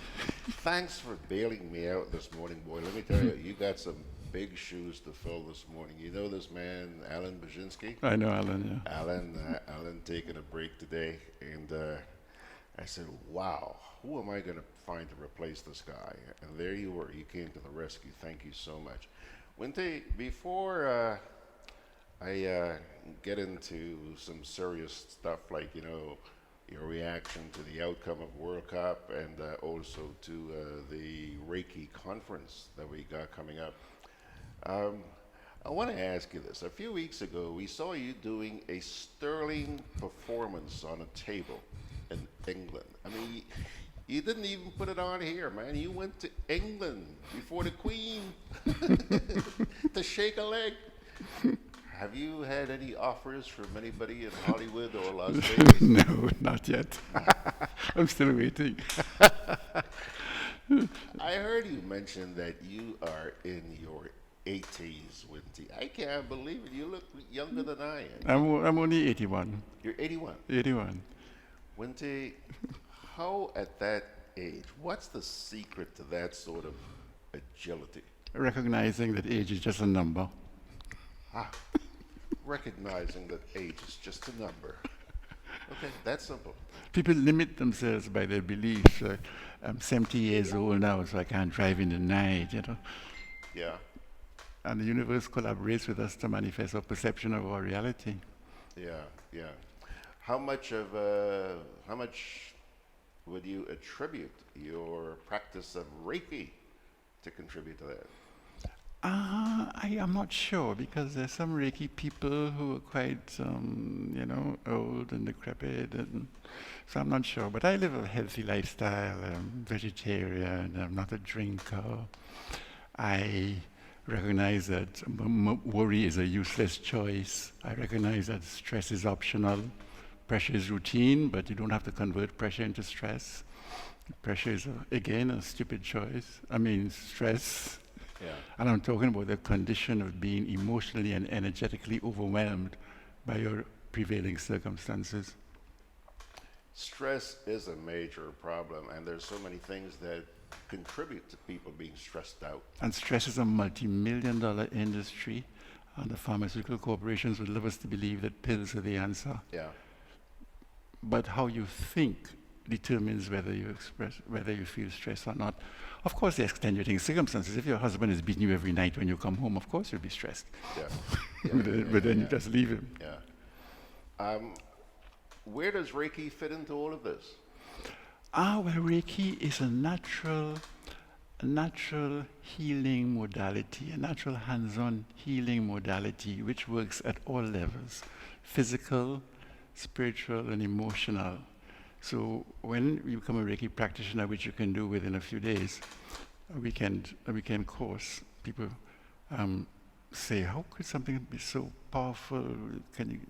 Thanks for bailing me out this morning, boy. Let me tell you, you got some big shoes to fill this morning. You know this man, Alan Baczynski? I know Alan, yeah. Alan taking a break today, and I said, wow, who am I going to find to replace this guy? And there you were. You came to the rescue. Thank you so much. Winty, before I get into some serious stuff like, you know, your reaction to the outcome of World Cup and also to the Reiki conference that we got coming up, I want to ask you this. A few weeks ago, we saw you doing a sterling performance on a table in England. I mean, you didn't even put it on here, man. You went to England before the Queen to shake a leg. Have you had any offers from anybody in Hollywood or Las Vegas? No, not yet. I'm still waiting. I heard you mention that you are in your 80s, Winty. I can't believe it. You look younger than I am. I'm only 81. You're 81? 81. Winty, how at that age, what's the secret to that sort of agility? Recognizing that age is just a number. Recognizing that age is just a number. Okay, that's simple. People limit themselves by their beliefs. I'm 70 years old now, so I can't drive in the night, you know. Yeah. And the universe collaborates with us to manifest our perception of our reality. Yeah, yeah. How much would you attribute your practice of Reiki to contribute to that? I am not sure, because there's some Reiki people who are quite, old and decrepit, and so I'm not sure. But I live a healthy lifestyle. I'm vegetarian. I'm not a drinker. I recognize that worry is a useless choice. I recognize that stress is optional. Pressure is routine, but you don't have to convert pressure into stress. Pressure is, again, a stupid choice. I mean, stress. Yeah. And I'm talking about the condition of being emotionally and energetically overwhelmed by your prevailing circumstances. Stress is a major problem, and there's so many things that contribute to people being stressed out. And stress is a multi-million-dollar industry, and the pharmaceutical corporations would love us to believe that pills are the answer. Yeah. But how you think determines whether you feel stressed or not. Of course, there's extenuating circumstances. If your husband is beating you every night when you come home, of course you'll be stressed. Yeah. But then you just leave him. Yeah. Where does Reiki fit into all of this? Well, Reiki is a natural a natural healing modality, a natural hands-on healing modality which works at all levels, physical, spiritual, and emotional. So when you become a Reiki practitioner, which you can do within a few days, a weekend course, people say, how could something be so powerful?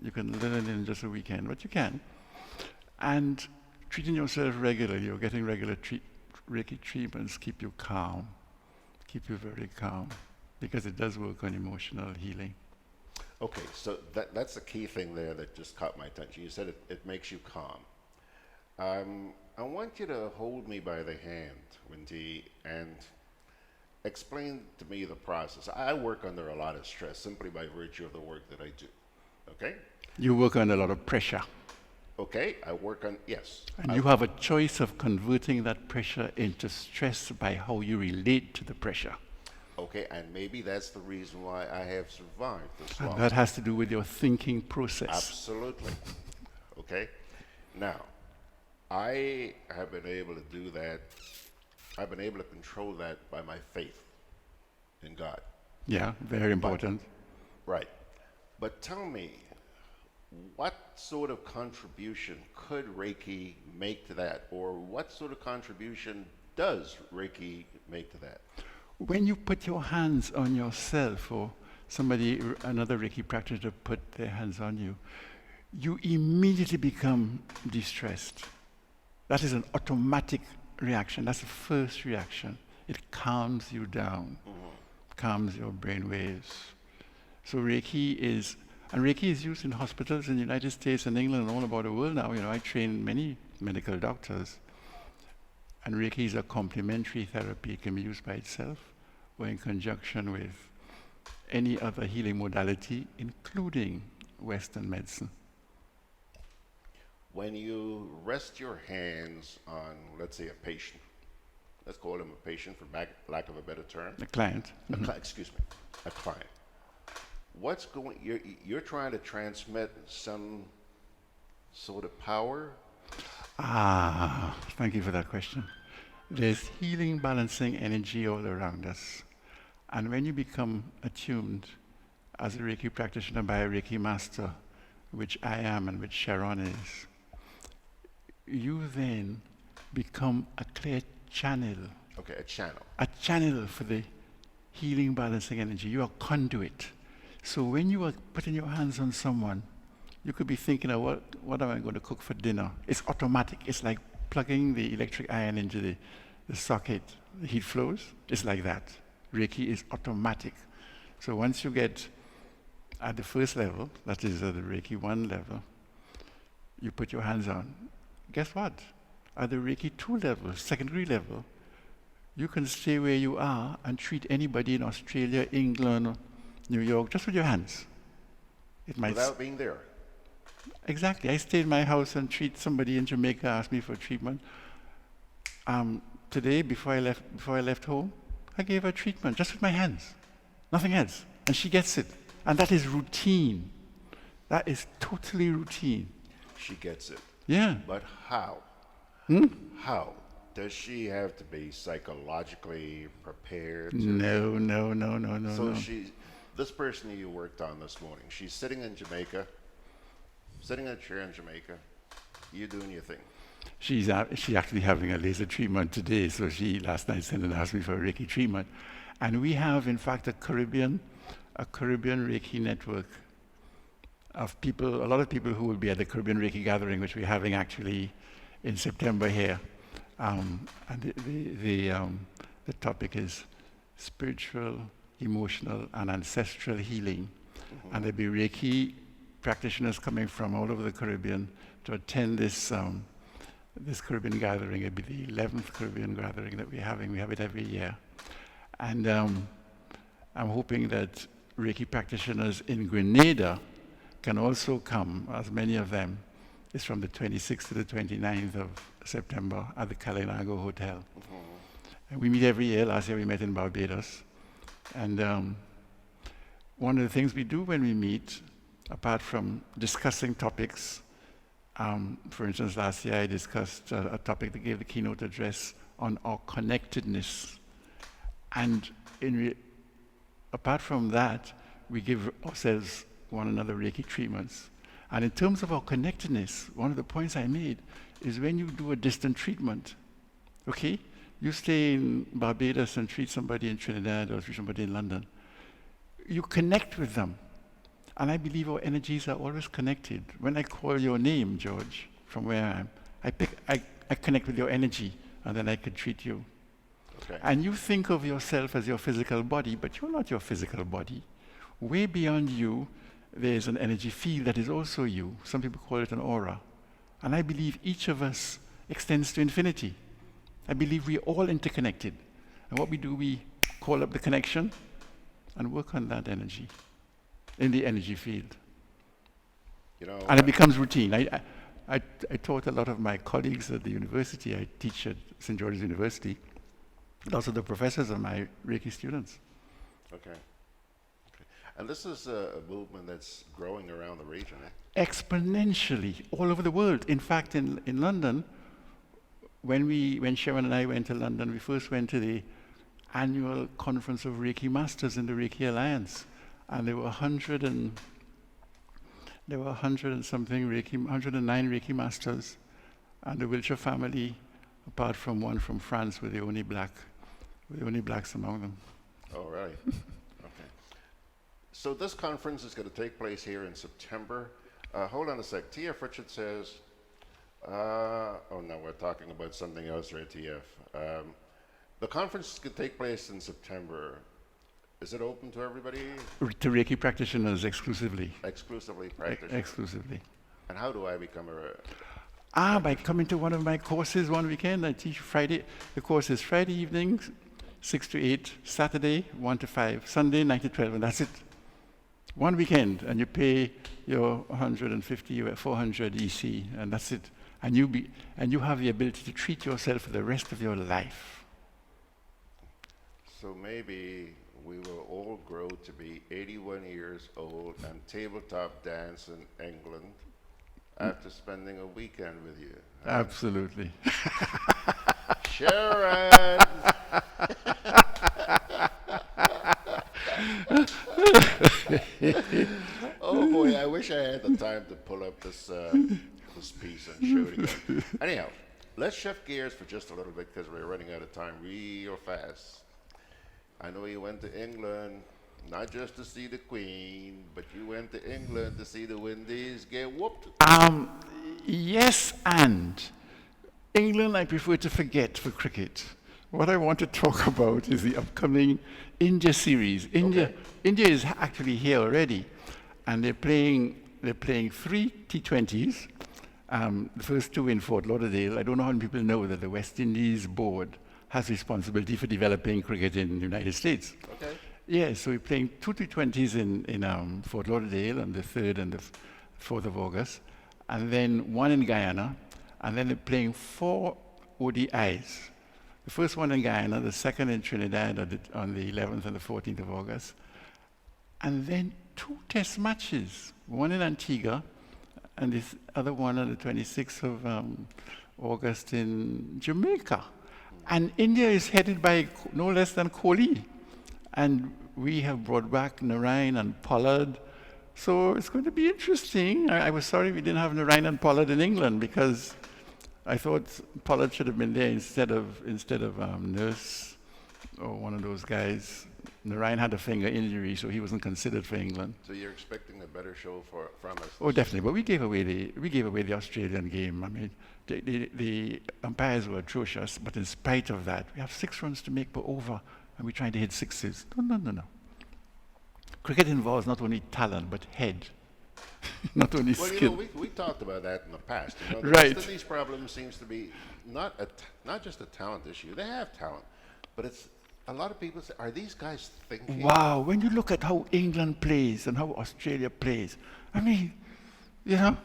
You can learn it in just a weekend, but you can. And treating yourself regularly, or getting regular Reiki treatments, keep you calm, keep you very calm, because it does work on emotional healing. Okay, so that's the key thing there that just caught my attention. You said it makes you calm. I want you to hold me by the hand, Windy, and explain to me the process. I work under a lot of stress simply by virtue of the work that I do, okay? You work under a lot of pressure. Okay, I work on, yes. And you have a choice of converting that pressure into stress by how you relate to the pressure. Okay, and maybe that's the reason why I have survived this long. And that has to do with your thinking process. Absolutely. Okay, now, I have been able to do that. I've been able to control that by my faith in God. Yeah, very important. Right. But tell me, what sort of contribution could Reiki make to that? Or what sort of contribution does Reiki make to that? When you put your hands on yourself, or another Reiki practitioner put their hands on you, you immediately become distressed. That is an automatic reaction. That's the first reaction. It calms you down, calms your brain waves. So Reiki is used in hospitals in the United States and England and all about the world now. You know, I train many medical doctors. And Reiki is a complementary therapy. It can be used by itself or in conjunction with any other healing modality, including Western medicine. When you rest your hands on, let's say, a patient, let's call him a patient for lack of a better term. A client. Excuse me, a client. You're trying to transmit some sort of power? Thank you for that question. There's healing, balancing energy all around us. And when you become attuned as a Reiki practitioner by a Reiki master, which I am and which Sharon is, you then become a clear channel. Okay, a channel. A channel for the healing, balancing energy. You are a conduit. So when you are putting your hands on someone, you could be thinking of what am I going to cook for dinner? It's automatic. It's like plugging the electric iron into the socket. The heat flows. It's like that. Reiki is automatic. So once you get at the first level, that is at the Reiki 1 level, you put your hands on. Guess what? At the Reiki 2 level, secondary level, you can stay where you are and treat anybody in Australia, England, New York, just with your hands. Without being there? Exactly. I stay in my house and treat somebody in Jamaica, ask me for treatment. Today, before I left home, I gave her treatment just with my hands, nothing else. And she gets it. And that is routine. That is totally routine. She gets it. Yeah. But how? How? Does she have to be psychologically prepared? No. So this person you worked on this morning, she's sitting in Jamaica, sitting in a chair in Jamaica, you doing your thing. She's actually having a laser treatment today, so she last night sent and asked me for a Reiki treatment. And we have, in fact, a Caribbean Reiki network of people, a lot of people who will be at the Caribbean Reiki gathering, which we're having actually in September here. And the topic is spiritual, emotional, and ancestral healing. And there'll be Reiki practitioners coming from all over the Caribbean to attend this Caribbean gathering. It'll be the 11th Caribbean gathering that we're having. We have it every year. And I'm hoping that Reiki practitioners in Grenada can also come, as many of them. It's from the 26th to the 29th of September at the Kalinago Hotel. And we meet every year. Last year we met in Barbados. And one of the things we do when we meet, apart from discussing topics, for instance, last year I discussed a topic that gave the keynote address on our connectedness And apart from that, we give ourselves one another Reiki treatments. And in terms of our connectedness, one of the points I made is when you do a distant treatment, okay? You stay in Barbados and treat somebody in Trinidad or treat somebody in London. You connect with them. And I believe our energies are always connected. When I call your name, George, from where I am, I connect with your energy, and then I can treat you. Okay. And you think of yourself as your physical body, but you're not your physical body. Way beyond you, there's an energy field that is also you. Some people call it an aura. And I believe each of us extends to infinity. I believe we're all interconnected. And what we do, we call up the connection and work on that energy in the energy field. You know, and it becomes routine. I taught a lot of my colleagues at the university. I teach at St. George's University. And also the professors are my Reiki students. Okay. And this is a movement that's growing around the region, eh? Exponentially, all over the world. In fact, in London, when Sharon and I went to London, we first went to the annual conference of Reiki Masters in the Reiki Alliance. And there were 109 Reiki Masters. And the Wiltshire family, apart from one from France, were the only blacks among them. Oh, really? Okay. So this conference is going to take place here in September. Hold on a sec. TF Richard says, oh no, we're talking about something else, right, TF? The conference could take place in September. Is it open to everybody? To Reiki practitioners exclusively. Exclusively practitioners? Exclusively. And how do I become a... by coming to one of my courses one weekend. I teach Friday. The course is Friday evenings, 6 to 8, Saturday, 1 to 5, Sunday, 9 to 12, and that's it. One weekend, and you pay your 150, 400 EC, and that's it. And you have the ability to treat yourself for the rest of your life. So maybe we will all grow to be 81 years old and tabletop dance in England after spending a weekend with you. Absolutely. Sharon! Oh boy, I wish I had the time to pull up this piece and show it again. Anyhow, let's shift gears for just a little bit because we're running out of time real fast. I know you went to England, not just to see the Queen, but you went to England to see the Windies get whooped. Yes, and England I prefer to forget for cricket. What I want to talk about is the upcoming India series. India is actually here already, and they're playing 3 T20s. The first 2 in Fort Lauderdale. I don't know how many people know that the West Indies board has responsibility for developing cricket in the United States. Okay. Yeah, so we're playing 2 T20s in Fort Lauderdale on the 3rd and the 4th of August, and then 1 in Guyana, and then they're playing 4 ODIs. The first one in Guyana, the second in Trinidad on the 11th and the 14th of August, and then 2 test matches, 1 in Antigua, and this other one on the 26th of August in Jamaica. And India is headed by no less than Kohli. And we have brought back Narain and Pollard. So it's going to be interesting. I was sorry we didn't have Narain and Pollard in England because I thought Pollard should have been there instead of Nurse or one of those guys. Narain had a finger injury, so he wasn't considered for England. So you're expecting a better show from us? Oh, definitely. But we gave away the Australian game. I mean, the umpires were atrocious, but in spite of that, we have 6 runs to make per over, and we're trying to hit 6s. No. Cricket involves not only talent, but head. Not only skill. You know, we talked about that in the past. You know, the right. West Indies problem seems to be not just a talent issue. They have talent, but it's a lot of people say, are these guys thinking? Wow, when you look at how England plays and how Australia plays, I mean, you know,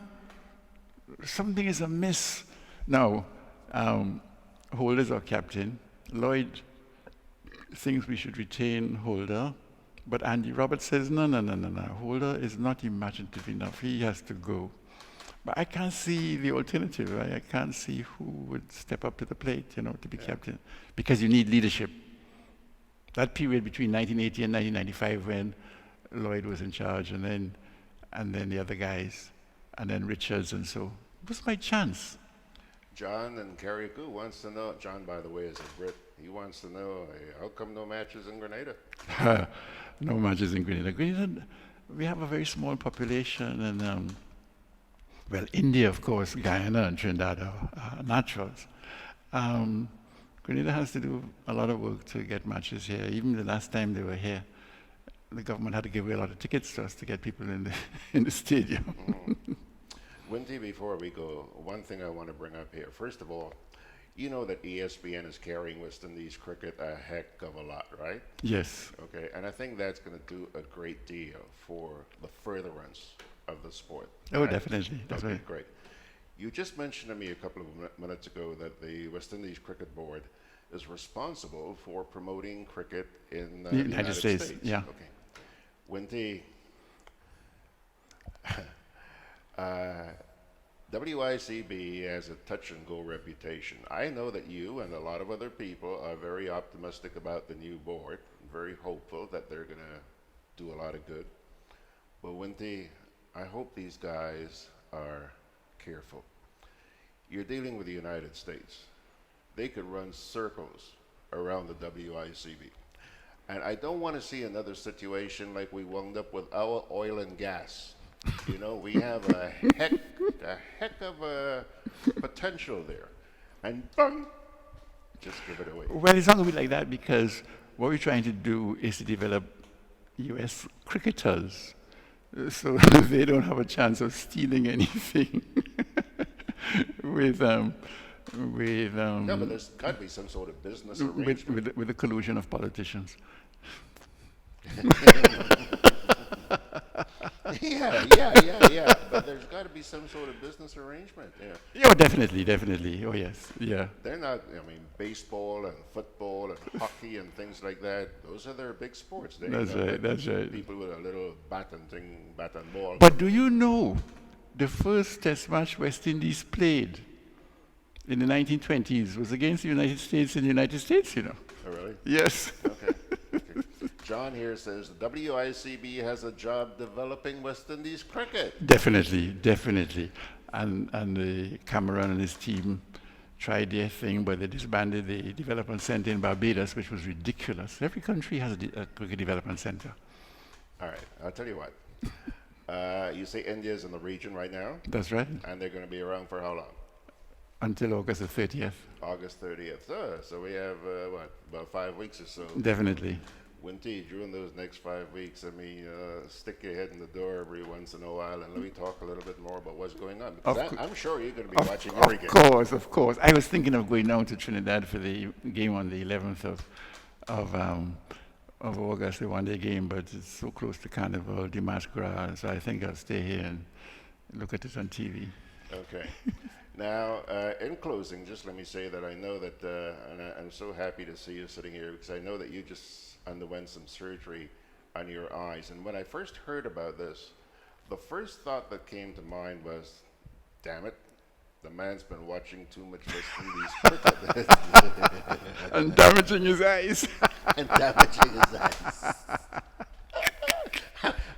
something is amiss. Now, Holder's our captain. Lloyd thinks we should retain Holder, but Andy Roberts says, no. Holder is not imaginative enough. He has to go. But I can't see the alternative. Right? I can't see who would step up to the plate, you know, to be captain, because you need leadership. that period between 1980 and 1995 when Lloyd was in charge, and then the other guys, and then Richards, and so it was my chance. John and Carriacou wants to know, John, by the way, is a Brit. He wants to know, how come no matches in Grenada? No matches in Grenada. Grenada, we have a very small population, and well, India, of course, Guyana and Trinidad are naturals. Grenada has to do a lot of work to get matches here. Even the last time they were here, the government had to give away a lot of tickets to us to get people in the stadium. Windy, before we go, one thing I want to bring up here. First of all, you know that ESPN is carrying West Indies cricket a heck of a lot, right? Yes. Okay, and I think that's going to do a great deal for the furtherance of the sport. Oh, right? definitely. That's okay, right. Great. You just mentioned to me a couple of minutes ago that the West Indies Cricket Board is responsible for promoting cricket in the United States. Yeah. Okay. Windy, WICB has a touch-and-go reputation. I know that you and a lot of other people are very optimistic about the new board, very hopeful that they're going to do a lot of good. But Windy, I hope these guys are careful. You're dealing with the United States. They could run circles around the WICB. And I don't want to see another situation like we wound up with our oil and gas. You know, we have a heck of a potential there. And boom, just give it away. Well, it's not going to be like that because what we're trying to do is to develop U.S. cricketers so they don't have a chance of stealing anything No, but there's got to be some sort of business arrangement. with the collusion of politicians. Yeah. But there's got to be some sort of business arrangement. Yeah. Yeah, definitely. Oh, yes. Yeah. They're not. I mean, baseball and football and hockey and things like that. Those are their big sports. That's right. People with a little bat and ball. But do you know the first Test match West Indies played in the 1920s was against the United States in the United States, you know? Oh, really? Yes. Okay. John here says the WICB has a job developing West Indies cricket. Definitely. And Cameron and his team tried their thing, but they disbanded the development center in Barbados, which was ridiculous. Every country has a cricket development center. All right, I'll tell you what. You say India's in the region right now? That's right. And they're going to be around for how long? Until August the 30th. August 30th. So we have, about 5 weeks or so. Definitely. Winty, during those next 5 weeks, I mean, stick your head in the door every once in a while and let me talk a little bit more about what's going on. Because I'm sure you're going to be watching every game. Of course. I was thinking of going down to Trinidad for the game on the 11th of August, the one-day game, but it's so close to Carnival, the Mardi Gras, so I think I'll stay here and look at it on TV. Okay. Now, in closing, just let me say that I know that, and I'm so happy to see you sitting here because I know that you just underwent some surgery on your eyes. And when I first heard about this, the first thought that came to mind was, damn it, the man's been watching too much West Indies cricket. And damaging his eyes.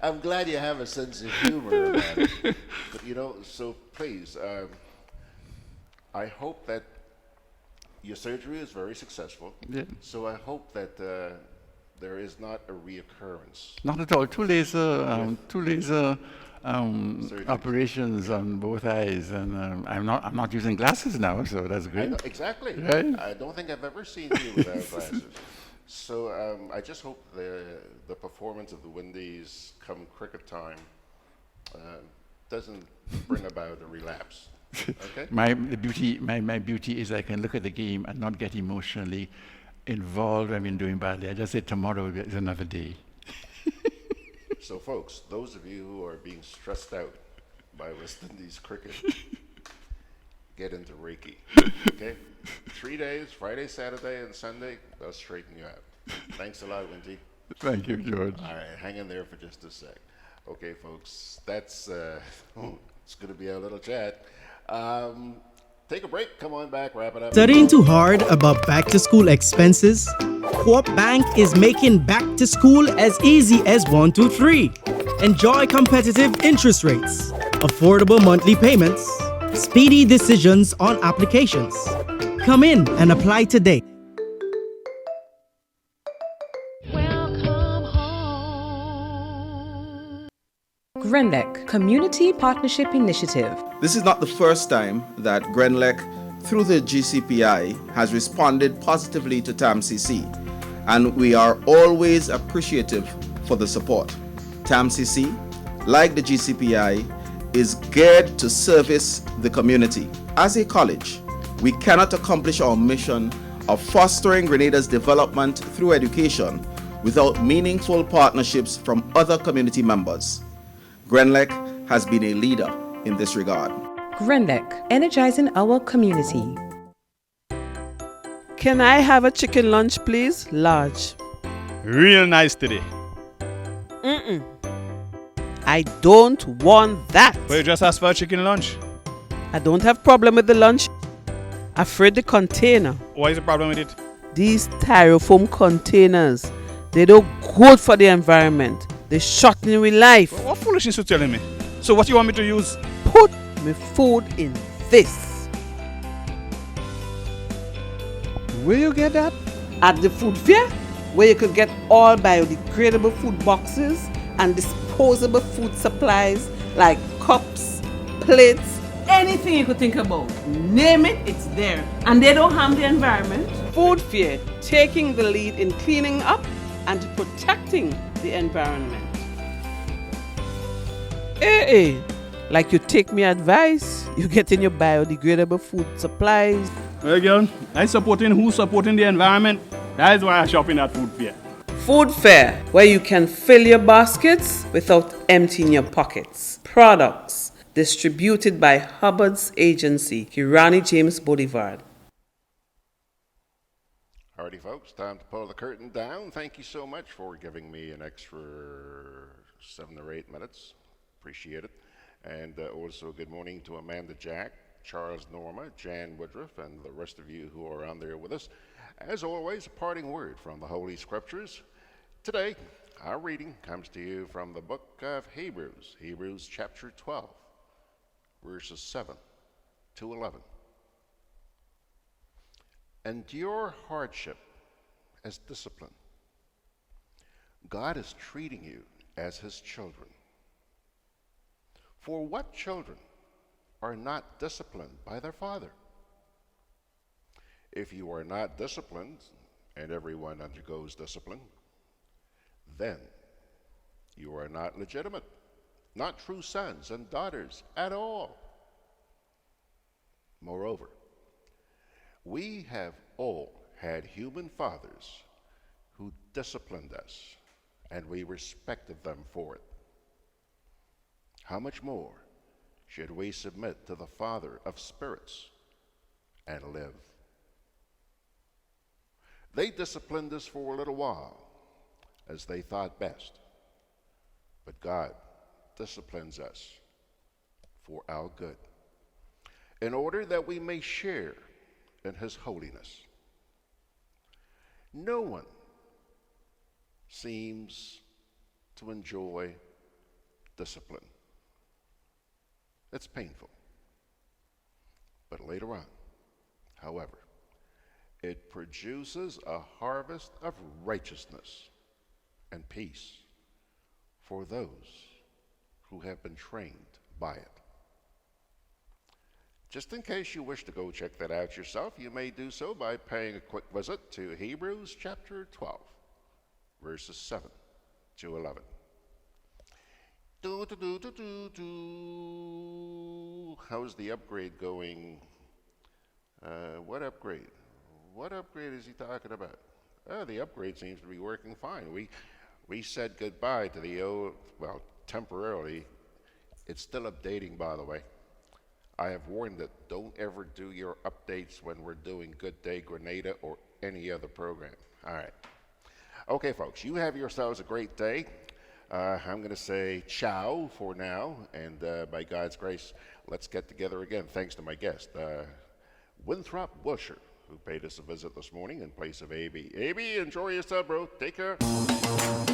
I'm glad you have a sense of humor about it. But, you know, so please, I hope that your surgery is very successful. Yeah. So I hope that there is not a reoccurrence. Not at all. Two laser operations on both eyes, and I'm not using glasses now, so that's great. Exactly. Right? I don't think I've ever seen you without glasses. So I just hope the performance of the Windies come cricket time doesn't bring about a relapse. Okay? My beauty is I can look at the game and not get emotionally involved when I'm doing badly. I just say tomorrow is another day. So folks, those of you who are being stressed out by West Indies cricket, get into Reiki. Okay? 3 days, Friday, Saturday, and Sunday, they'll straighten you out. Thanks a lot, Winty. Thank you, George. All right, hang in there for just a sec. Okay, folks, that's it's going to be a little chat. Take a break, come on back, wrap it up. Studying too hard about back to school expenses? Co-op Bank is making back to school as easy as 1, 2, 3. Enjoy competitive interest rates, affordable monthly payments, speedy decisions on applications. Come in and apply today. GRENLEC Community Partnership Initiative. This is not the first time that GRENLEC, through the GCPI, has responded positively to TAMCC, and we are always appreciative for the support. TAMCC, like the GCPI, is geared to service the community. As a college, we cannot accomplish our mission of fostering Grenada's development through education without meaningful partnerships from other community members. GRENLEC has been a leader in this regard. GRENLEC, energizing our community. Can I have a chicken lunch, please? Large. Real nice today. I don't want that. But you just asked for a chicken lunch. I don't have problem with the lunch. Afraid the container. What is the problem with it? These styrofoam containers, they don't good for the environment. They shorten with life. What foolishness you telling me? So what you want me to use? Put my food in this. Where you get that? At the food fair, where you could get all biodegradable food boxes and disposable food supplies like cups, plates, anything you could think about. Name it, it's there. And they don't harm the environment. Food fair, taking the lead in cleaning up and protecting the environment. Hey, like you take me advice, you get in your biodegradable food supplies. Well, girl, I supporting who's supporting the environment. That is why I shop in at food fair. Food fair, where you can fill your baskets without emptying your pockets. Products distributed by Hubbard's agency, Kirani James Boulevard. Alrighty, folks, time to pull the curtain down. Thank you so much for giving me an extra 7 or 8 minutes. Appreciate it. And also good morning to Amanda Jack, Charles Norma, Jan Woodruff, and the rest of you who are on there with us. As always, a parting word from the Holy Scriptures. Today, our reading comes to you from the book of Hebrews, Hebrews chapter 12, verses 7 to 11. Endure hardship as discipline. God is treating you as his children. For what children are not disciplined by their father? If you are not disciplined, and everyone undergoes discipline, then you are not legitimate, not true sons and daughters at all. Moreover, we have all had human fathers who disciplined us, and we respected them for it. How much more should we submit to the Father of spirits and live? They disciplined us for a little while, as they thought best, but God disciplines us for our good, in order that we may share in his holiness. No one seems to enjoy discipline. It's painful. But later on, however, it produces a harvest of righteousness and peace for those who have been trained by it. Just in case you wish to go check that out yourself, you may do so by paying a quick visit to Hebrews chapter 12, verses 7 to 11. How's the upgrade going? What upgrade? What upgrade is he talking about? Oh, the upgrade seems to be working fine. We said goodbye to the old, well, temporarily. It's still updating, by the way. I have warned that don't ever do your updates when we're doing Gudday Grenada or any other program. All right. Okay, folks, you have yourselves a great day. I'm going to say ciao for now, and by God's grace, let's get together again. Thanks to my guest, Winthrop, Wiltshire, who paid us a visit this morning in place of AB. AB, enjoy yourself, bro. Take care.